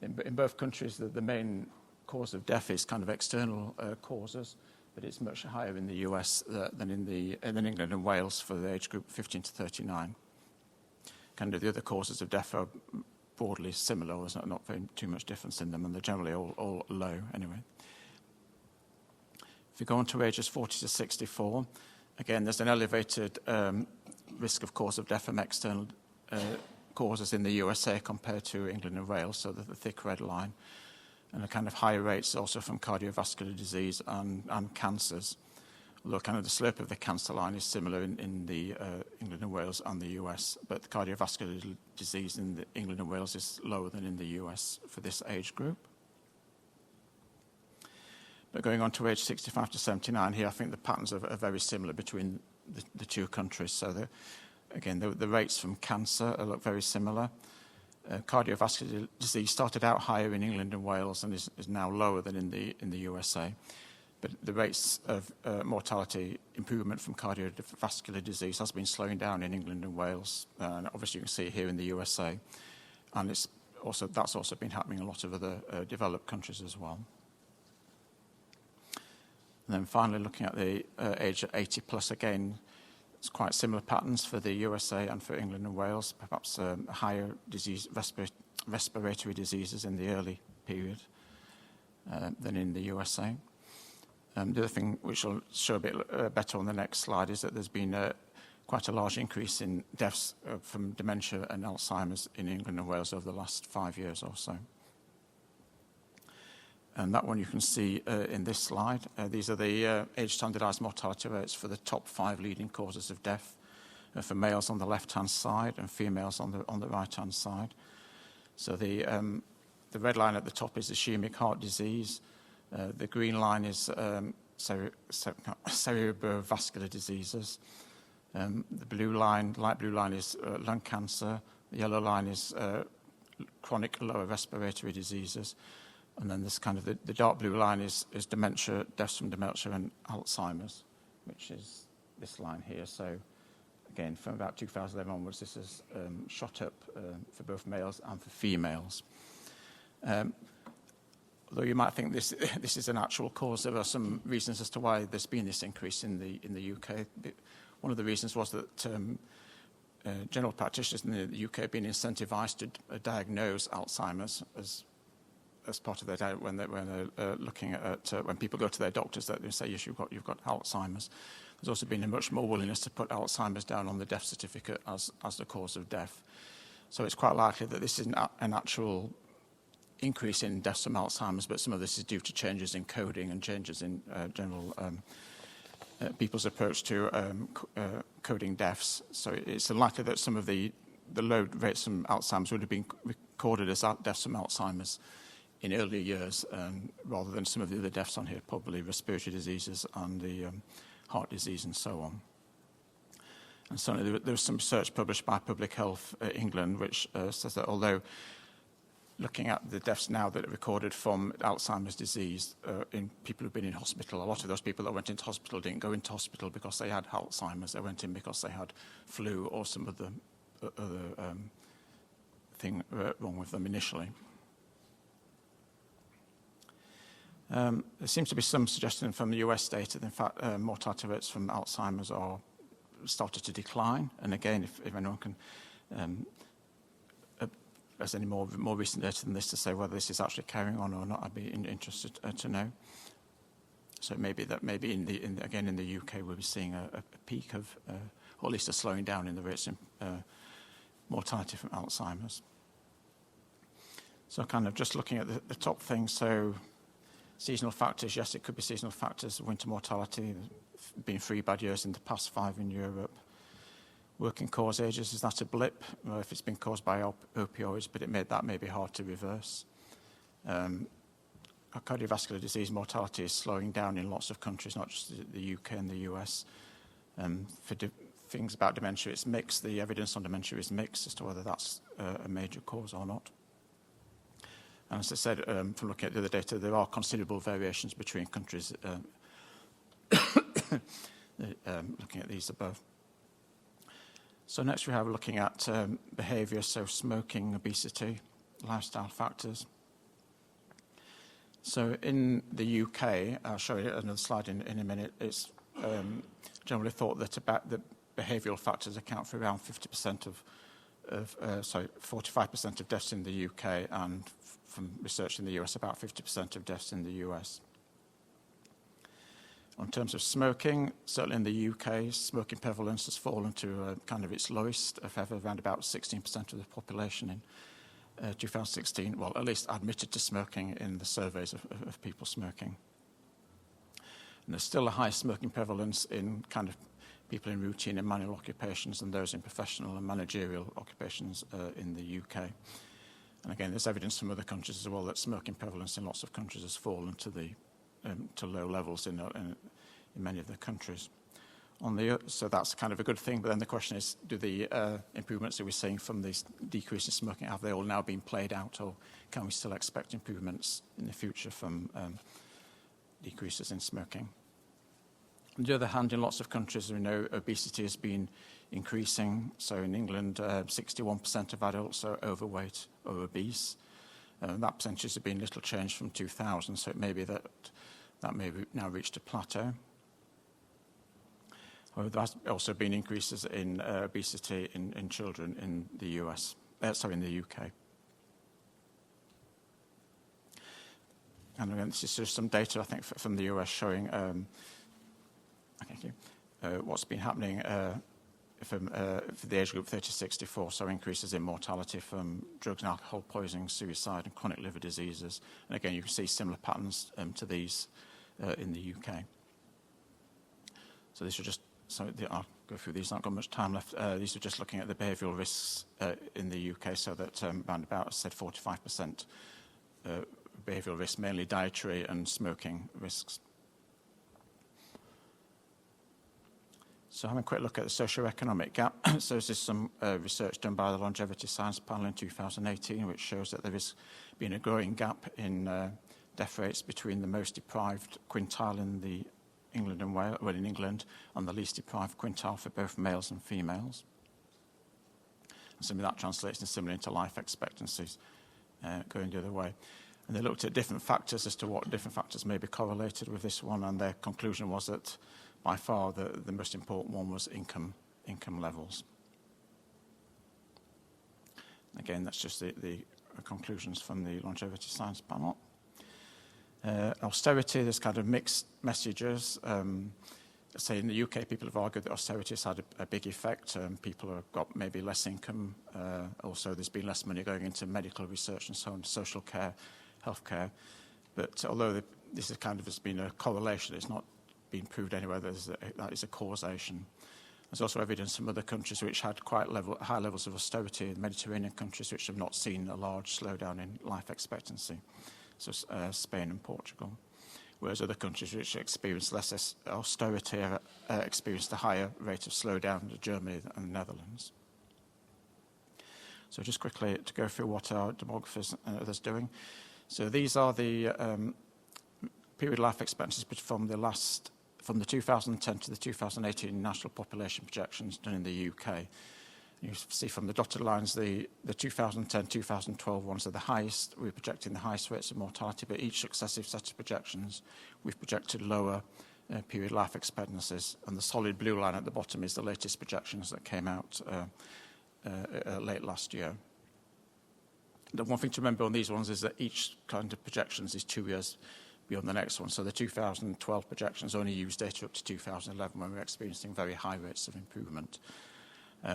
in both countries, the main cause of death is kind of external causes, but it's much higher in the US than in England and Wales for the age group 15 to 39. Kind of the other causes of death are broadly similar. There's not very too much difference in them, and they're generally all low anyway. If you go on to ages 40 to 64, again, there's an elevated risk of cause of death from external causes in the USA compared to England and Wales, so the thick red line, and the kind of higher rates also from cardiovascular disease and cancers, although kind of the slope of the cancer line is similar in the England and Wales and the US, but the cardiovascular disease in the England and Wales is lower than in the US for this age group. But going on to age 65 to 79 here, I think the patterns are very similar between the two countries. So the rates from cancer look very similar. Cardiovascular disease started out higher in England and Wales and is now lower than in the USA. But the rates of mortality improvement from cardiovascular disease has been slowing down in England and Wales. And obviously you can see it here in the USA. And that's also been happening in a lot of other developed countries as well. And then finally looking at the age 80 plus again, it's quite similar patterns for the USA and for England and Wales, perhaps higher respiratory diseases in the early period than in the USA. The other thing which I'll show a bit better on the next slide is that there's been quite a large increase in deaths from dementia and Alzheimer's in England and Wales over the last 5 years or so. And that one you can see in this slide. These are the age-standardized mortality rates for the top 5 leading causes of death for males on the left-hand side and females on the right-hand side. So the red line at the top is ischemic heart disease. The green line is cerebrovascular diseases. The blue line, light blue line, is lung cancer. The yellow line is chronic lower respiratory diseases. And then this kind of the dark blue line is dementia, deaths from dementia and Alzheimer's, which is this line here. So again, from about 2011 onwards, this has shot up for both males and for females. Although you might think this is an actual cause, there are some reasons as to why there's been this increase in the UK. One of the reasons was that general practitioners in the UK have been incentivized to diagnose Alzheimer's as part of their diet when they're looking at when people go to their doctors, that they say, yes, you've got Alzheimer's. There's also been a much more willingness to put Alzheimer's down on the death certificate as the cause of death. So it's quite likely that this is an actual increase in deaths from Alzheimer's, but some of this is due to changes in coding and changes in general people's approach to coding deaths. So it's likely that some of the low rates from Alzheimer's would have been recorded as deaths from Alzheimer's in earlier years, rather than some of the other deaths on here, probably respiratory diseases and the heart disease and so on. And certainly there was some research published by Public Health England which says that although looking at the deaths now that are recorded from Alzheimer's disease in people who've been in hospital, a lot of those people that went into hospital didn't go into hospital because they had Alzheimer's. They went in because they had flu or some other thing wrong with them initially. There seems to be some suggestion from the US data that, in fact, mortality rates from Alzheimer's are started to decline. And again, if anyone can, there's any more recent data than this to say whether this is actually carrying on or not, I'd be interested to know. So maybe in the UK we'll be seeing a peak of, or at least a slowing down in the rates of mortality from Alzheimer's. So kind of just looking at the top things. So seasonal factors, yes, it could be seasonal factors. Winter mortality, been 3 bad years in the past 5 in Europe. Working cause ages, is that a blip? Well, if it's been caused by opioids, but that may be hard to reverse. Cardiovascular disease mortality is slowing down in lots of countries, not just the UK and the US. For things about dementia, it's mixed. The evidence on dementia is mixed as to whether that's a major cause or not. And as I said, from looking at the other data, there are considerable variations between countries looking at these above. So next we have looking at behaviour, so smoking, obesity, lifestyle factors. So in the UK, I'll show you another slide in a minute, it's generally thought that about the behavioural factors account for around 50% 45% of deaths in the UK, and from research in the US, about 50% of deaths in the US. In terms of smoking, certainly in the UK, smoking prevalence has fallen to kind of its lowest of ever, around about 16% of the population in 2016, well, at least admitted to smoking in the surveys of people smoking. And there's still a high smoking prevalence in kind of people in routine and manual occupations than those in professional and managerial occupations in the UK. And again, there's evidence from other countries as well that smoking prevalence in lots of countries has fallen to low levels in many of the countries. So that's kind of a good thing, but then the question is, do the improvements that we're seeing from this decrease in smoking, have they all now been played out, or can we still expect improvements in the future from decreases in smoking? On the other hand, in lots of countries, we know obesity has been increasing. So in England, 61% of adults are overweight or obese. That percentage has been little changed from 2000, so it may be that may be now reached a plateau. However, there has also been increases in obesity in children in the in the UK. And again, this is just some data, I think, from the US showing what's been happening for the age group 30-64, so increases in mortality from drugs and alcohol poisoning, suicide, and chronic liver diseases. And again, you can see similar patterns to these in the UK. So these are just, I'll go through these. I've not got much time left. These are just looking at the behavioural risks in the UK, so that around about, I said, 45% behavioural risks, mainly dietary and smoking risks. So having a quick look at the socio-economic gap. So this is some research done by the Longevity Science Panel in 2018, which shows that there has been a growing gap in death rates between the most deprived quintile in the England and Wales, well, in England, and the least deprived quintile for both males and females. And some of that translates similarly into life expectancies going the other way. And they looked at different factors as to what different factors may be correlated with this one, and their conclusion was that by far the most important one was income levels. Again, that's just the conclusions from the Longevity Science Panel. Austerity, there's kind of mixed messages. Say in the UK, people have argued that austerity has had a big effect. People have got maybe less income. Also, there's been less money going into medical research and so on, social care, healthcare. But although this is kind of has been a correlation, it's not been proved anywhere that is a causation. There's also evidence from other countries which had quite high levels of austerity, in Mediterranean countries which have not seen a large slowdown in life expectancy, so Spain and Portugal. Whereas other countries which experienced less austerity experienced a higher rate of slowdown, Germany and the Netherlands. So just quickly to go through what our demographers and others are doing. So these are the period life expectancies from the 2010 to the 2018 national population projections done in the UK. You see from the dotted lines, the 2010-2012 ones are the highest. We're projecting the highest rates of mortality, but each successive set of projections, we've projected lower period life expectancies. And the solid blue line at the bottom is the latest projections that came out late last year. The one thing to remember on these ones is that each kind of projections is 2 years beyond the next one. So the 2012 projections only use data up to 2011 when we're experiencing very high rates of improvement,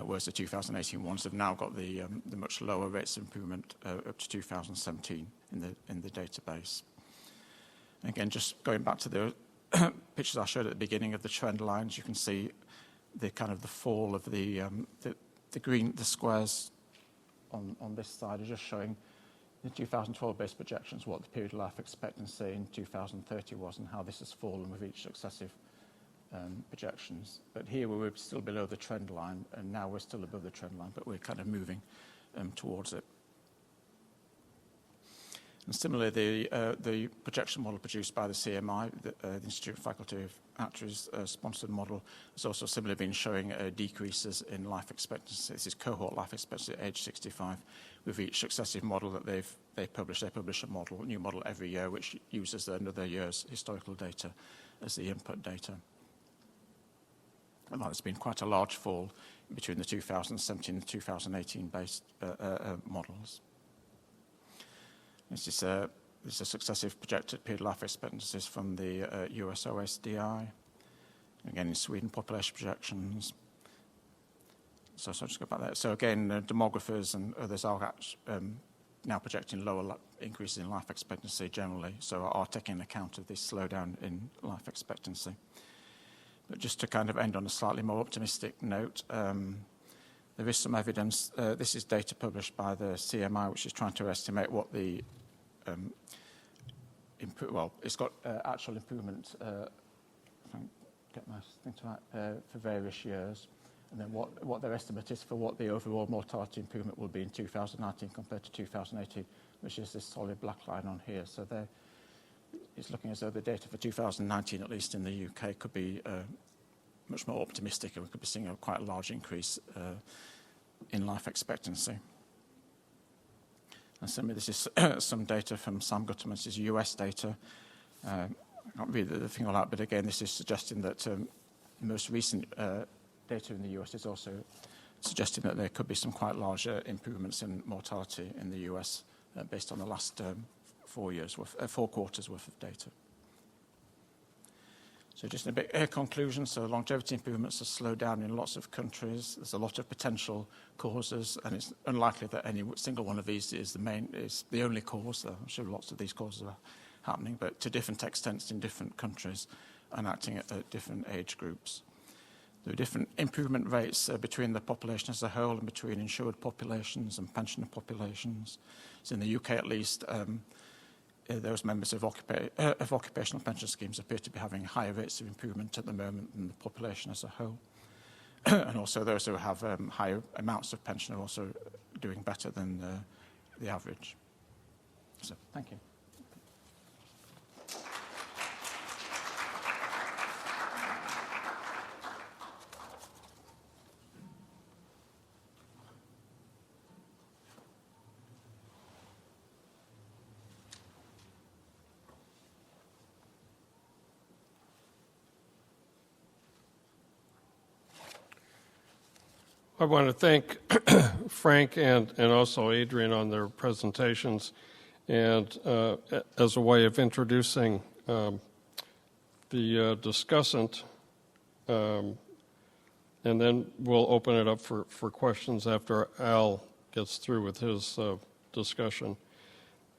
whereas the 2018 ones have now got the much lower rates of improvement up to 2017 in the database. And again, just going back to the pictures I showed at the beginning of the trend lines, you can see the kind of the fall of the squares on this side are just showing the 2012 based projections, what the period of life expectancy in 2030 was and how this has fallen with each successive projections. But here we were still below the trend line, and now we're still above the trend line, but we're kind of moving towards it. And similarly, the projection model produced by the CMI, the Institute of Faculty of Actuaries sponsored model, has also similarly been showing decreases in life expectancy. This is cohort life expectancy at age 65 with each successive model that they publish. They publish a new model every year, which uses another year's historical data as the input data. And there's been quite a large fall between the 2017 and 2018 based models. This is a successive projected period life expectancies from the US OSDI. Again, in Sweden, population projections. So I'll just go back there. So again, demographers and others are now projecting lower increases in life expectancy generally, so are taking account of this slowdown in life expectancy. But just to kind of end on a slightly more optimistic note, there is some evidence. This is data published by the CMI, which is trying to estimate what the it's got actual improvement. If I can get my thing to that for various years, and then what their estimate is for what the overall mortality improvement will be in 2019 compared to 2018, which is this solid black line on here. So it's looking as though the data for 2019, at least in the UK, could be much more optimistic, and we could be seeing a quite large increase in life expectancy. And similarly, this is some data from Sam Gutterman's US data. I can't read the thing all out, but again, this is suggesting that the most recent data in the US is also suggesting that there could be some quite large improvements in mortality in the US based on the last 4 quarters worth of data. So just a bit conclusion. So longevity improvements have slowed down in lots of countries. There's a lot of potential causes, and it's unlikely that any single one of these is the only cause. I'm sure lots of these causes are happening, but to different extents in different countries and acting at different age groups. there are different improvement rates between the population as a whole and between insured populations and pensioner populations. So in the UK at least, those members of occupational pension schemes appear to be having higher rates of improvement at the moment than the population as a whole. And also those who have higher amounts of pension are also doing better than the average. So, thank you. I want to thank Frank and also Adrian on their presentations. And as a way of introducing the discussant, and then we'll open it up for questions after Al gets through with his discussion.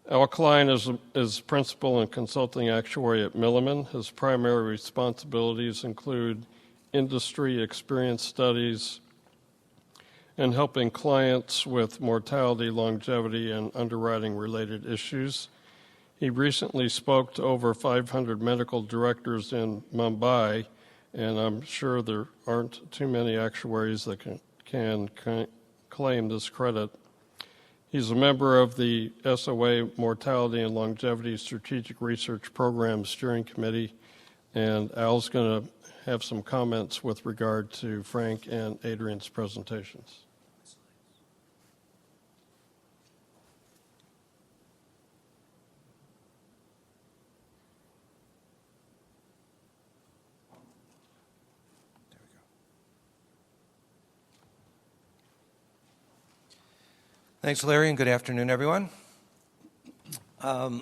Al Klein is principal and consulting actuary at Milliman. His primary responsibilities include industry experience studies and helping clients with mortality, longevity, and underwriting-related issues. He recently spoke to over 500 medical directors in Mumbai, and I'm sure there aren't too many actuaries that can claim this credit. He's a member of the SOA Mortality and Longevity Strategic Research Program Steering Committee, and Al's going to have some comments with regard to Frank and Adrian's presentations. Thanks, Larry, and good afternoon, everyone. I'm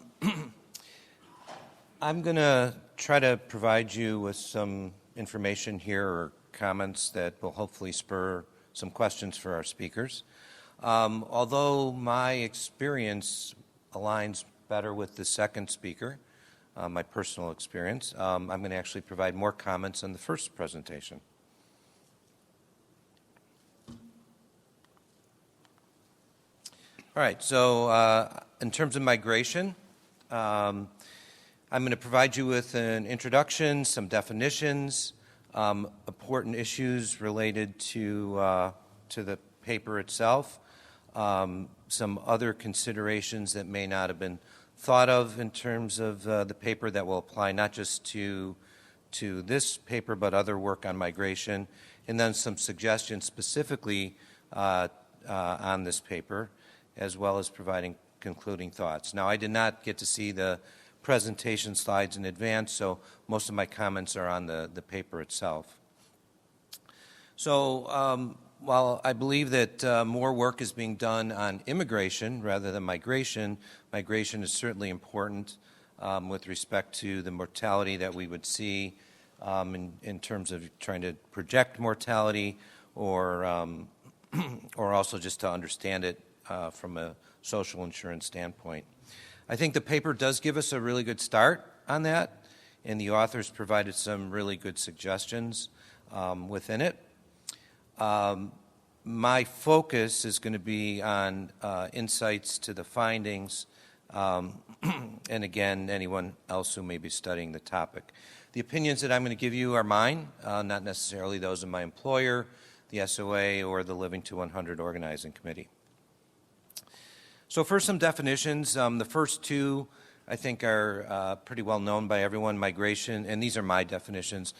going to try to provide you with some information here or comments that will hopefully spur some questions for our speakers. Although my experience aligns better with the second speaker, my personal experience, I'm going to actually provide more comments on the first presentation. All right, so in terms of migration, I'm going to provide you with an introduction, some definitions, important issues related to the paper itself, some other considerations that may not have been thought of in terms of the paper that will apply not just to this paper but other work on migration, and then some suggestions specifically on this paper, as well as providing concluding thoughts. Now, I did not get to see the presentation slides in advance, so most of my comments are on the paper itself. So while I believe that more work is being done on immigration rather than migration, migration is certainly important with respect to the mortality that we would see in terms of trying to project mortality or also just to understand it from a social insurance standpoint. I think the paper does give us a really good start on that, and the authors provided some really good suggestions within it. My focus is going to be on insights to the findings, and again, anyone else who may be studying the topic. The opinions that I'm going to give you are mine, not necessarily those of my employer, the SOA, or the Living to 100 Organizing Committee. So first, some definitions. The first two, I think, are pretty well known by everyone. Migration, and these are my definitions.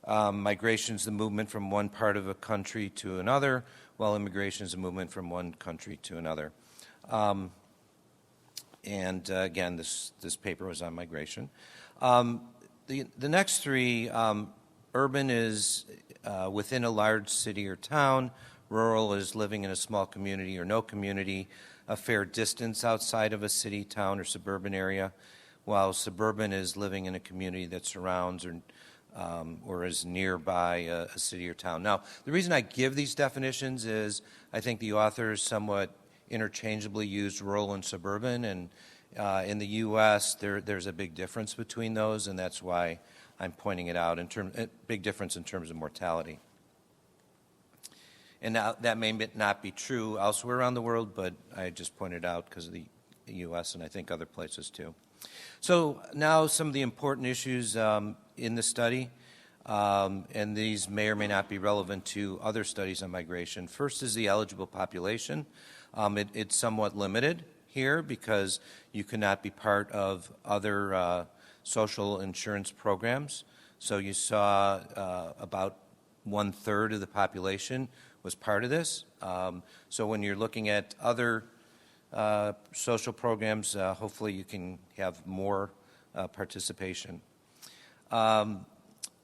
Migration is the movement from one part of a country to another, while immigration is the movement from one country to another. Again, this paper was on migration. The next three, urban is within a large city or town. Rural is living in a small community or no community, a fair distance outside of a city, town, or suburban area, while suburban is living in a community that surrounds or is nearby a city or town. Now, the reason I give these definitions is I think the authors somewhat interchangeably used rural and suburban, and in the U.S. there's a big difference between those, and that's why I'm pointing it out. Big difference in terms of mortality. And now, that may not be true elsewhere around the world, but I just pointed out because of the U.S. and I think other places too. So now some of the important issues in the study, and these may or may not be relevant to other studies on migration. First is the eligible population. It's somewhat limited here because you cannot be part of other social insurance programs. So you saw about 1/3 of the population was part of this. So when you're looking at other social programs, hopefully you can have more participation. And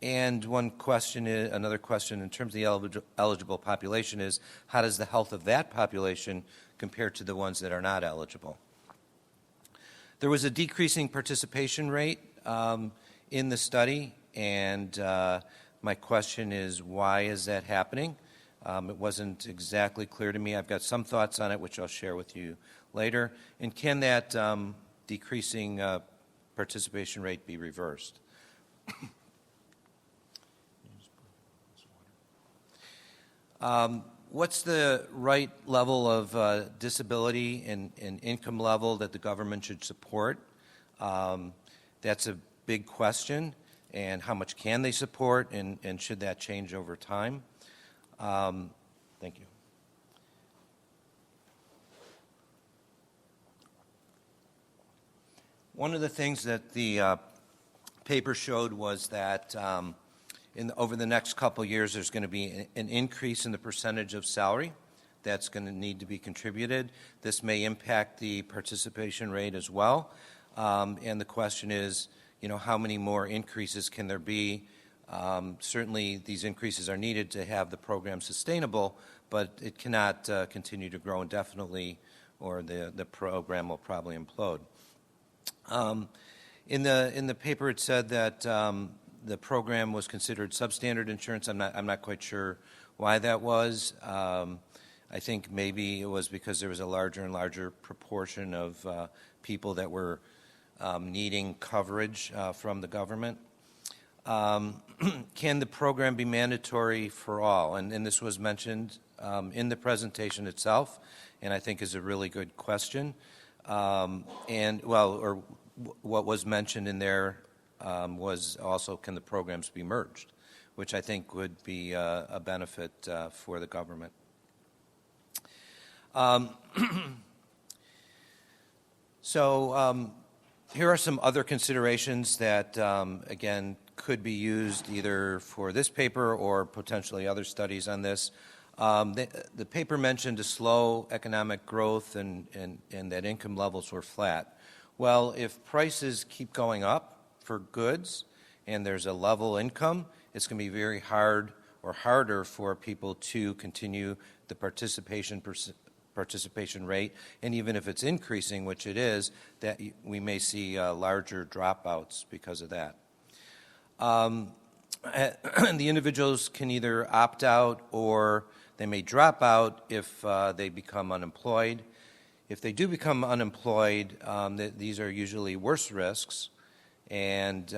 another question in terms of the eligible population is, how does the health of that population compare to the ones that are not eligible? There was a decreasing participation rate in the study, and my question is, why is that happening? It wasn't exactly clear to me. I've got some thoughts on it, which I'll share with you later. And can that decreasing participation rate be reversed? What's the right level of disability and income level that the government should support? That's a big question. And how much can they support, and should that change over time? Thank you. One of the things that the paper showed was that over the next couple of years, there's going to be an increase in the percentage of salary that's going to need to be contributed. This may impact the participation rate as well. And the question is, how many more increases can there be? Certainly, these increases are needed to have the program sustainable, but it cannot continue to grow indefinitely, or the program will probably implode. In the paper, it said that the program was considered substandard insurance. I'm not quite sure why that was. I think maybe it was because there was a larger and larger proportion of people that were needing coverage from the government. Can the program be mandatory for all? And this was mentioned in the presentation itself, and I think is a really good question. What was mentioned in there was also, can the programs be merged, which I think would be a benefit for the government. Here are some other considerations that, again, could be used either for this paper or potentially other studies on this. The paper mentioned a slow economic growth and that income levels were flat. Well, if prices keep going up for goods and there's a level income, it's going to be very hard or harder for people to continue the participation rate, and even if it's increasing, which it is, that we may see larger dropouts because of that. The individuals can either opt out or they may drop out if they become unemployed. If they do become unemployed, these are usually worse risks, and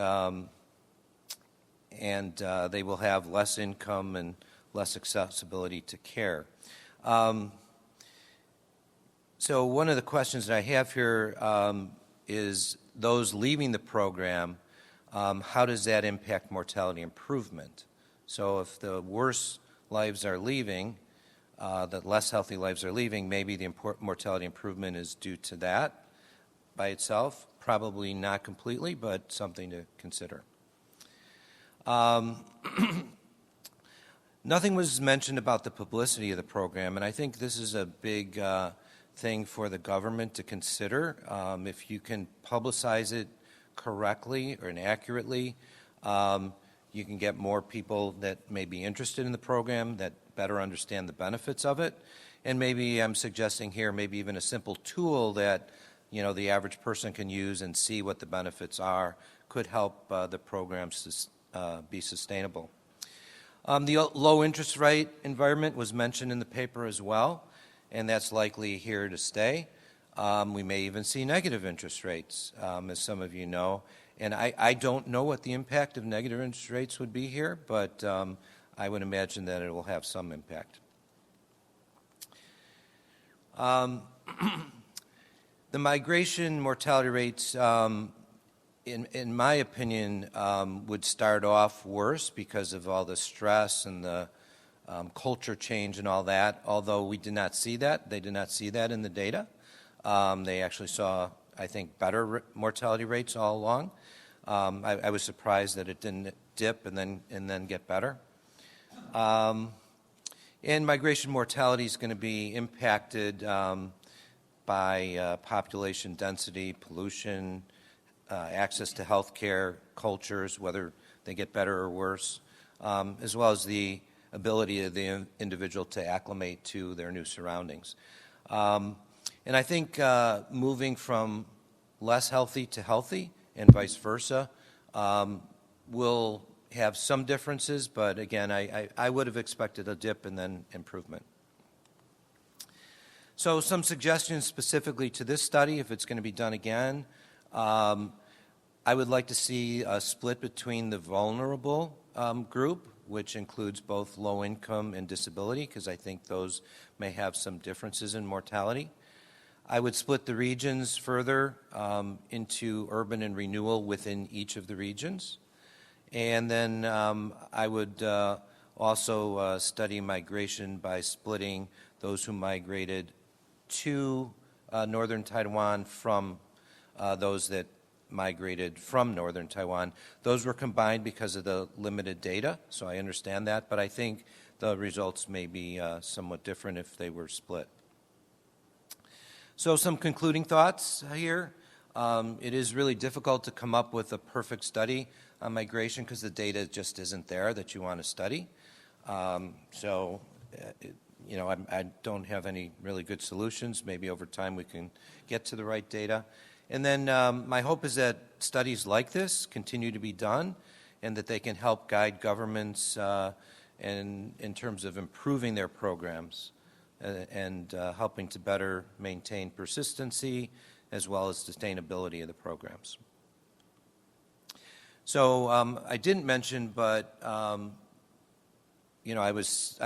they will have less income and less accessibility to care. So one of the questions that I have here is those leaving the program, how does that impact mortality improvement? So if the worse lives are leaving, the less healthy lives are leaving, maybe the mortality improvement is due to that by itself. Probably not completely, but something to consider. Nothing was mentioned about the publicity of the program, and I think this is a big thing for the government to consider. If you can publicize it correctly or accurately, you can get more people that may be interested in the program, that better understand the benefits of it. And maybe I'm suggesting here maybe even a simple tool that the average person can use and see what the benefits are could help the programs be sustainable. The low interest rate environment was mentioned in the paper as well, and that's likely here to stay. We may even see negative interest rates, as some of you know. And I don't know what the impact of negative interest rates would be here, but I would imagine that it will have some impact. The migration mortality rates, in my opinion, would start off worse because of all the stress and the culture change and all that, although we did not see that. They did not see that in the data. They actually saw, I think, better mortality rates all along. I was surprised that it didn't dip and then get better. And migration mortality is going to be impacted by population density, pollution, access to health care, cultures, whether they get better or worse, as well as the ability of the individual to acclimate to their new surroundings. And I think moving from less healthy to healthy and vice versa will have some differences, but again, I would have expected a dip and then improvement. So some suggestions specifically to this study, if it's going to be done again. I would like to see a split between the vulnerable group, which includes both low income and disability, because I think those may have some differences in mortality. I would split the regions further into urban and renewal within each of the regions. And then I would also study migration by splitting those who migrated to northern Taiwan from those that migrated from northern Taiwan. Those were combined because of the limited data, so I understand that, but I think the results may be somewhat different if they were split. So some concluding thoughts here. It is really difficult to come up with a perfect study on migration because the data just isn't there that you want to study. I don't have any really good solutions. Maybe over time we can get to the right data. And then my hope is that studies like this continue to be done and that they can help guide governments in terms of improving their programs and helping to better maintain persistency as well as sustainability of the programs. So I didn't mention, but I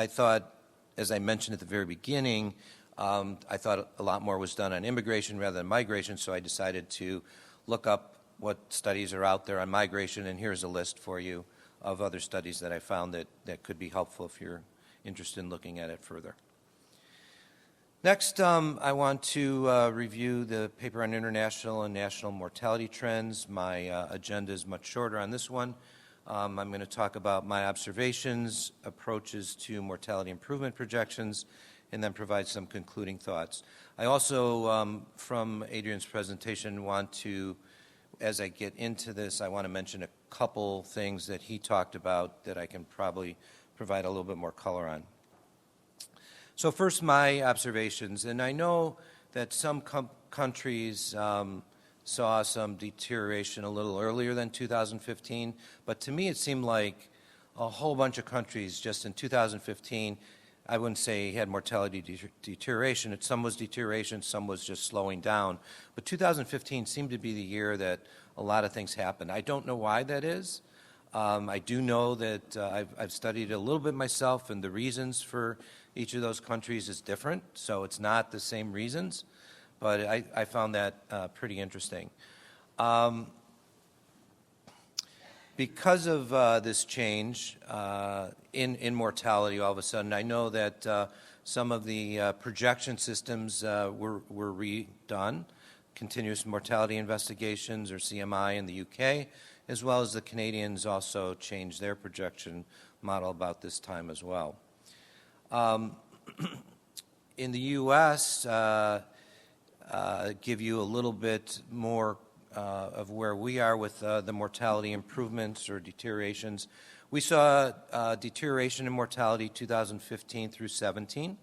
thought, as I mentioned at the very beginning, I thought a lot more was done on immigration rather than migration, so I decided to look up what studies are out there on migration, and here's a list for you of other studies that I found that could be helpful if you're interested in looking at it further. Next, I want to review the paper on international and national mortality trends. My agenda is much shorter on this one. I'm going to talk about my observations, approaches to mortality improvement projections, and then provide some concluding thoughts. I also, from Adrian's presentation, want to, as I get into this, I want to mention a couple things that he talked about that I can probably provide a little bit more color on. So first, my observations, and I know that some countries saw some deterioration a little earlier than 2015, but to me it seemed like a whole bunch of countries just in 2015, I wouldn't say had mortality deterioration. Some was deterioration, some was just slowing down. But 2015 seemed to be the year that a lot of things happened. I don't know why that is. I do know that I've studied a little bit myself, and the reasons for each of those countries is different, so it's not the same reasons, but I found that pretty interesting. Because of this change in mortality all of a sudden, I know that some of the projection systems were redone, continuous mortality investigations, or CMI in the UK, as well as the Canadians also changed their projection model about this time as well. In the U.S., give you a little bit more of where we are with the mortality improvements or deteriorations. We saw deterioration in mortality 2015 through 17.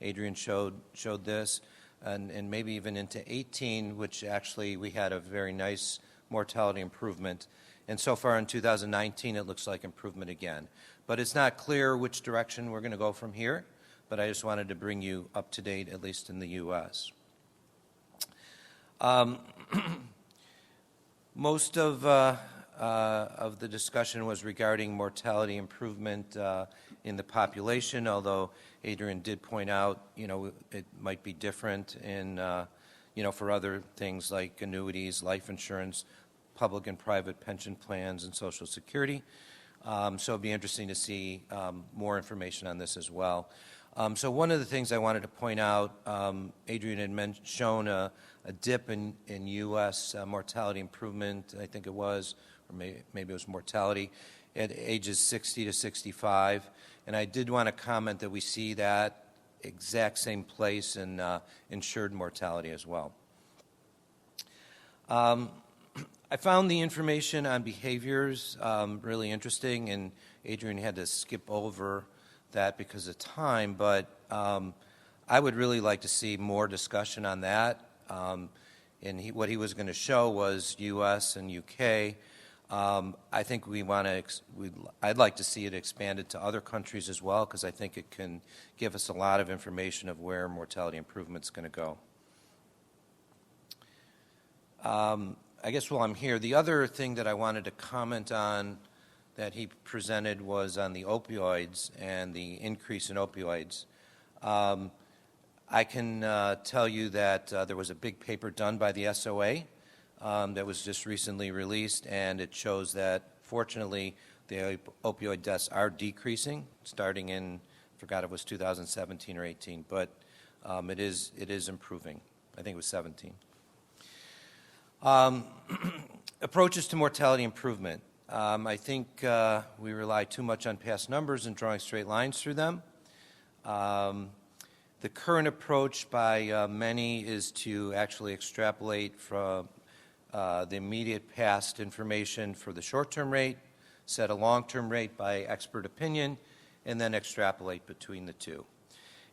Adrian showed this, and maybe even into 18, which actually we had a very nice mortality improvement. And so far in 2019, it looks like improvement again. But it's not clear which direction we're going to go from here, but I just wanted to bring you up to date, at least in the U.S. Most of the discussion was regarding mortality improvement in the population, although Adrian did point out, it might be different in, for other things like annuities, life insurance, public and private pension plans, and Social Security. So it'd be interesting to see more information on this as well. So one of the things I wanted to point out, Adrian had shown a dip in U.S. Mortality improvement, I think it was, or maybe it was mortality, at ages 60 to 65. And I did want to comment that we see that exact same place in insured mortality as well. I found the information on behaviors really interesting, and Adrian had to skip over that because of time, but I would really like to see more discussion on that. And what he was going to show was U.S. and U.K. I think I'd like to see it expanded to other countries as well, because I think it can give us a lot of information of where mortality improvement is going to go. I guess while I'm here, the other thing that I wanted to comment on that he presented was on the opioids and the increase in opioids. I can tell you that there was a big paper done by the SOA that was just recently released, and it shows that, fortunately, the opioid deaths are decreasing, starting in, I forgot if it was 2017 or 18, but it is improving. I think it was 17. Approaches to mortality improvement. I think we rely too much on past numbers and drawing straight lines through them. The current approach by many is to actually extrapolate from the immediate past information for the short-term rate, set a long-term rate by expert opinion, and then extrapolate between the two.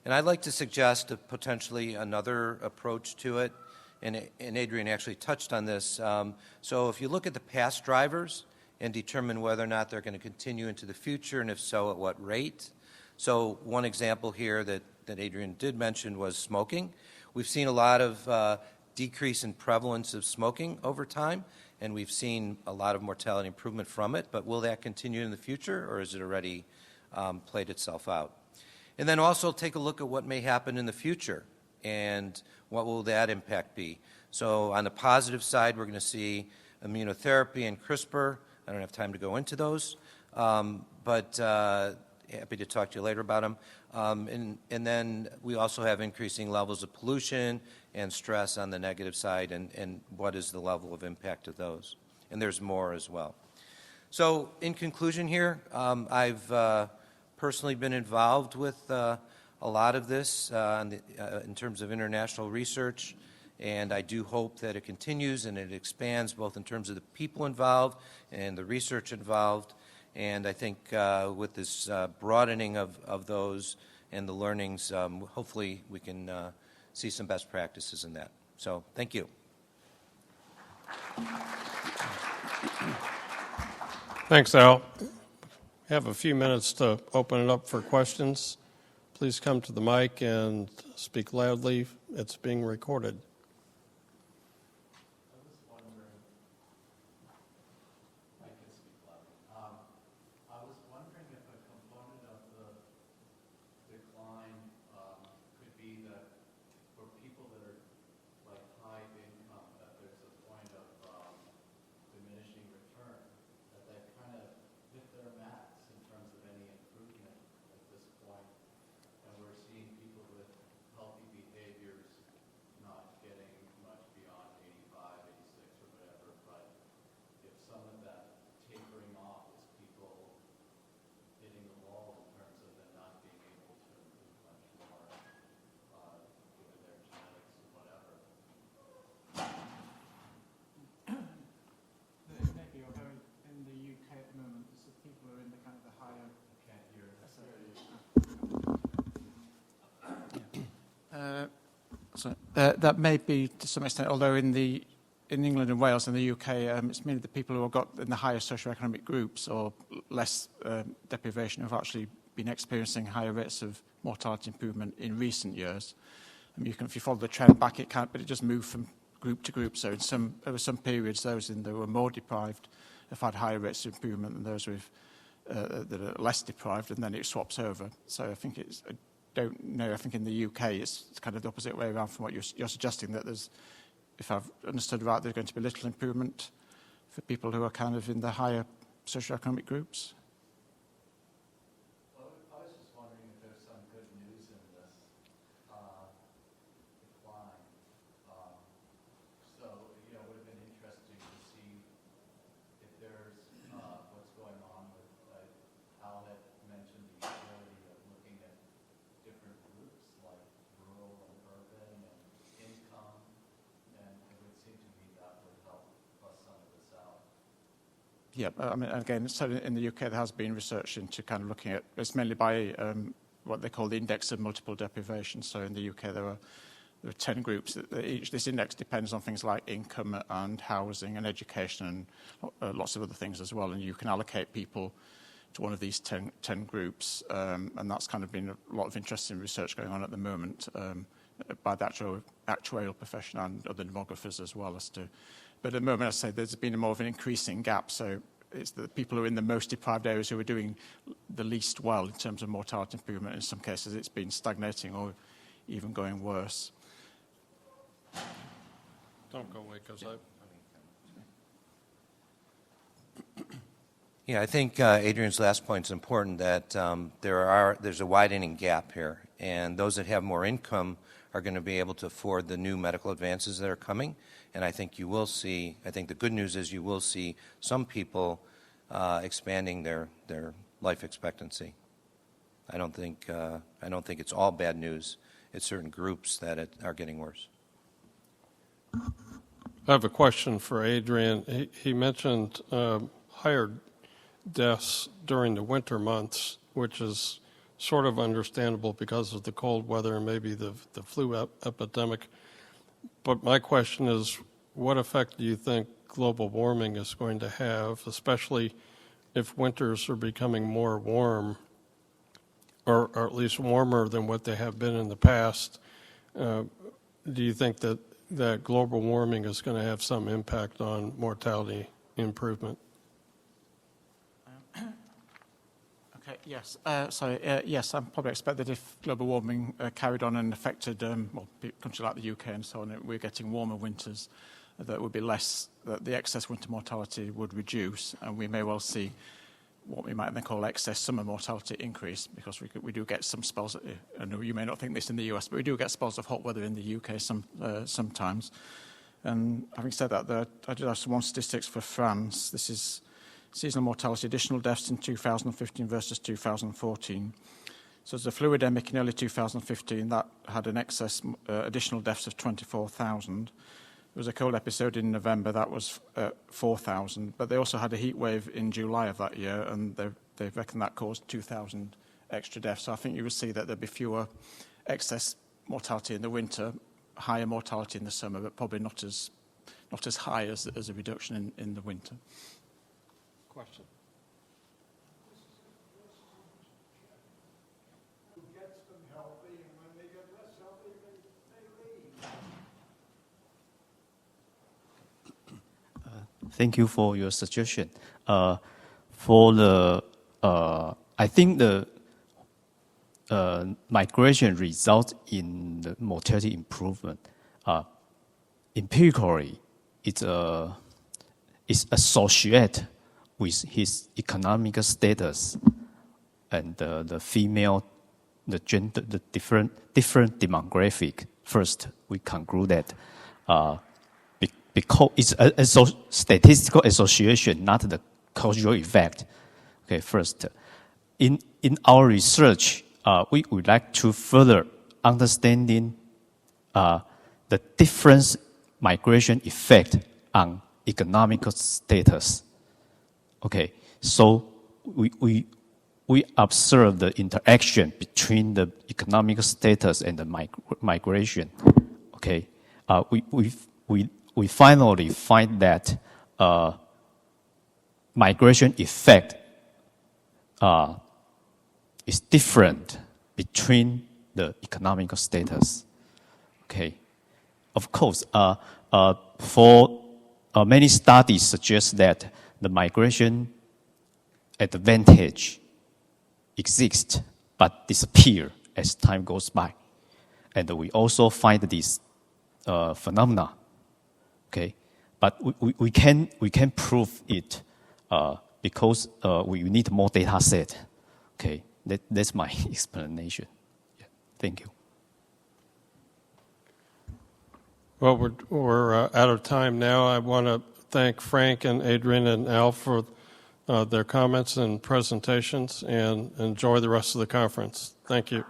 And I'd like to suggest potentially another approach to it, and Adrian actually touched on this. So if you look at the past drivers and determine whether or not they're going to continue into the future, and if so, at what rate. So one example here that Adrian did mention was smoking. We've seen a lot of decrease in prevalence of smoking over time, and we've seen a lot of mortality improvement from it, but will that continue in the future, or has it already played itself out? And then also take a look at what may happen in the future, and what will that impact be? So on the positive side, we're going to see immunotherapy and CRISPR. I don't have time to go into those, but happy to talk to you later about them. And then we also have increasing levels of pollution and stress on the negative side, and what is the level of impact of those. And there's more as well. So in conclusion here, I've personally been involved with a lot of this in terms of international research, and I do hope that it continues and it expands both in terms of the people involved and the research involved. And I think with this broadening of those and the learnings, hopefully we can see some best practices in that. So thank you. Thanks, Al. We have a few minutes to open it up for questions. Please come to the mic and speak loudly. It's being recorded. That may be to some extent, although in England and Wales and the UK, it's mainly the people who have got in the higher socioeconomic groups or less deprivation who have actually been experiencing higher rates of mortality improvement in recent years. If you follow the trend back, it can't, but it just moved from group to group. So over some periods, those that were more deprived have had higher rates of improvement than those that are less deprived, and then it swaps over. So I think it's don't know. I think in the UK it's kind of the opposite way around from what you're suggesting, that there's, if I've understood right, there's going to be little improvement for people who are kind of in the higher socioeconomic groups. Well, I was just wondering if there's some good news in this decline. So, you know, it would have been interesting to see if there's what's going on with, Al had mentioned the utility of looking at different groups like rural and urban and income, and it would seem to me that would help plus some of this out. Yeah, I mean, again, so in the UK there has been research into kind of looking at, it's mainly by what they call the index of multiple deprivation. So in the UK there are 10 groups. This index depends on things like income and housing and education and lots of other things as well. And you can allocate people to one of these 10 groups. And that's kind of been a lot of interesting research going on at the moment by the actuarial profession and other demographers as well as to. But at the moment, I say there's been more of an increasing gap. So it's the people who are in the most deprived areas who are doing the least well in terms of mortality improvement. In some cases, it's been stagnating or even going worse. Don't go away, because Yeah, I think Adrian's last point is important, that there's a widening gap here, and those that have more income are going to be able to afford the new medical advances that are coming. And I think you will see, I think the good news is you will see some people expanding their life expectancy. I don't think it's all bad news. It's certain groups that are getting worse. I have a question for Adrian. He mentioned higher deaths during the winter months, which is sort of understandable because of the cold weather and maybe the flu epidemic. But my question is, what effect do you think global warming is going to have, especially if winters are becoming more warm, or at least warmer than what they have been in the past? Do you think that global warming is going to have some impact on mortality improvement? Okay, yes. Yes, I probably expect that if global warming carried on and affected countries like the UK and so on, we're getting warmer winters, that would be less, that the excess winter mortality would reduce, and we may well see what we might then call excess summer mortality increase, because we do get some spells. I know you may not think this in the US, but we do get spells of hot weather in the UK sometimes. And having said that, I did have some more statistics for France. This is seasonal mortality, additional deaths in 2015 versus 2014. So there's a flu epidemic in early 2015 that had an excess additional deaths of 24,000. There was a cold episode in November that was 4,000, but they also had a heat wave in July of that year, and they reckon that caused 2,000 extra deaths. So I think you will see that there'll be fewer excess mortality in the winter, higher mortality in the summer, but probably not as high as a reduction in the winter. Question. Who gets them healthy, and when they get less healthy, they leave. Thank you for your suggestion. I think the migration results in the mortality improvement. Empirically, it's associated with his economic status and the female, the gender, the different demographic. First, we conclude that because it's a statistical association, not the causal effect. Okay, first, in our research, we would like to further understanding the different migration effect on economic status. Okay, so we observe the interaction between the economic status and the migration. Okay, we finally find that migration effect is different between the economic status. Okay, of course, for many studies suggest that the migration advantage exists but disappear as time goes by. And we also find these phenomena, okay? But we can prove it because we need more data set, okay? That's my explanation. Yeah. Thank you. Well, we're out of time now. I want to thank Frank and Adrian and Al for their comments and presentations, and enjoy the rest of the conference. Thank you.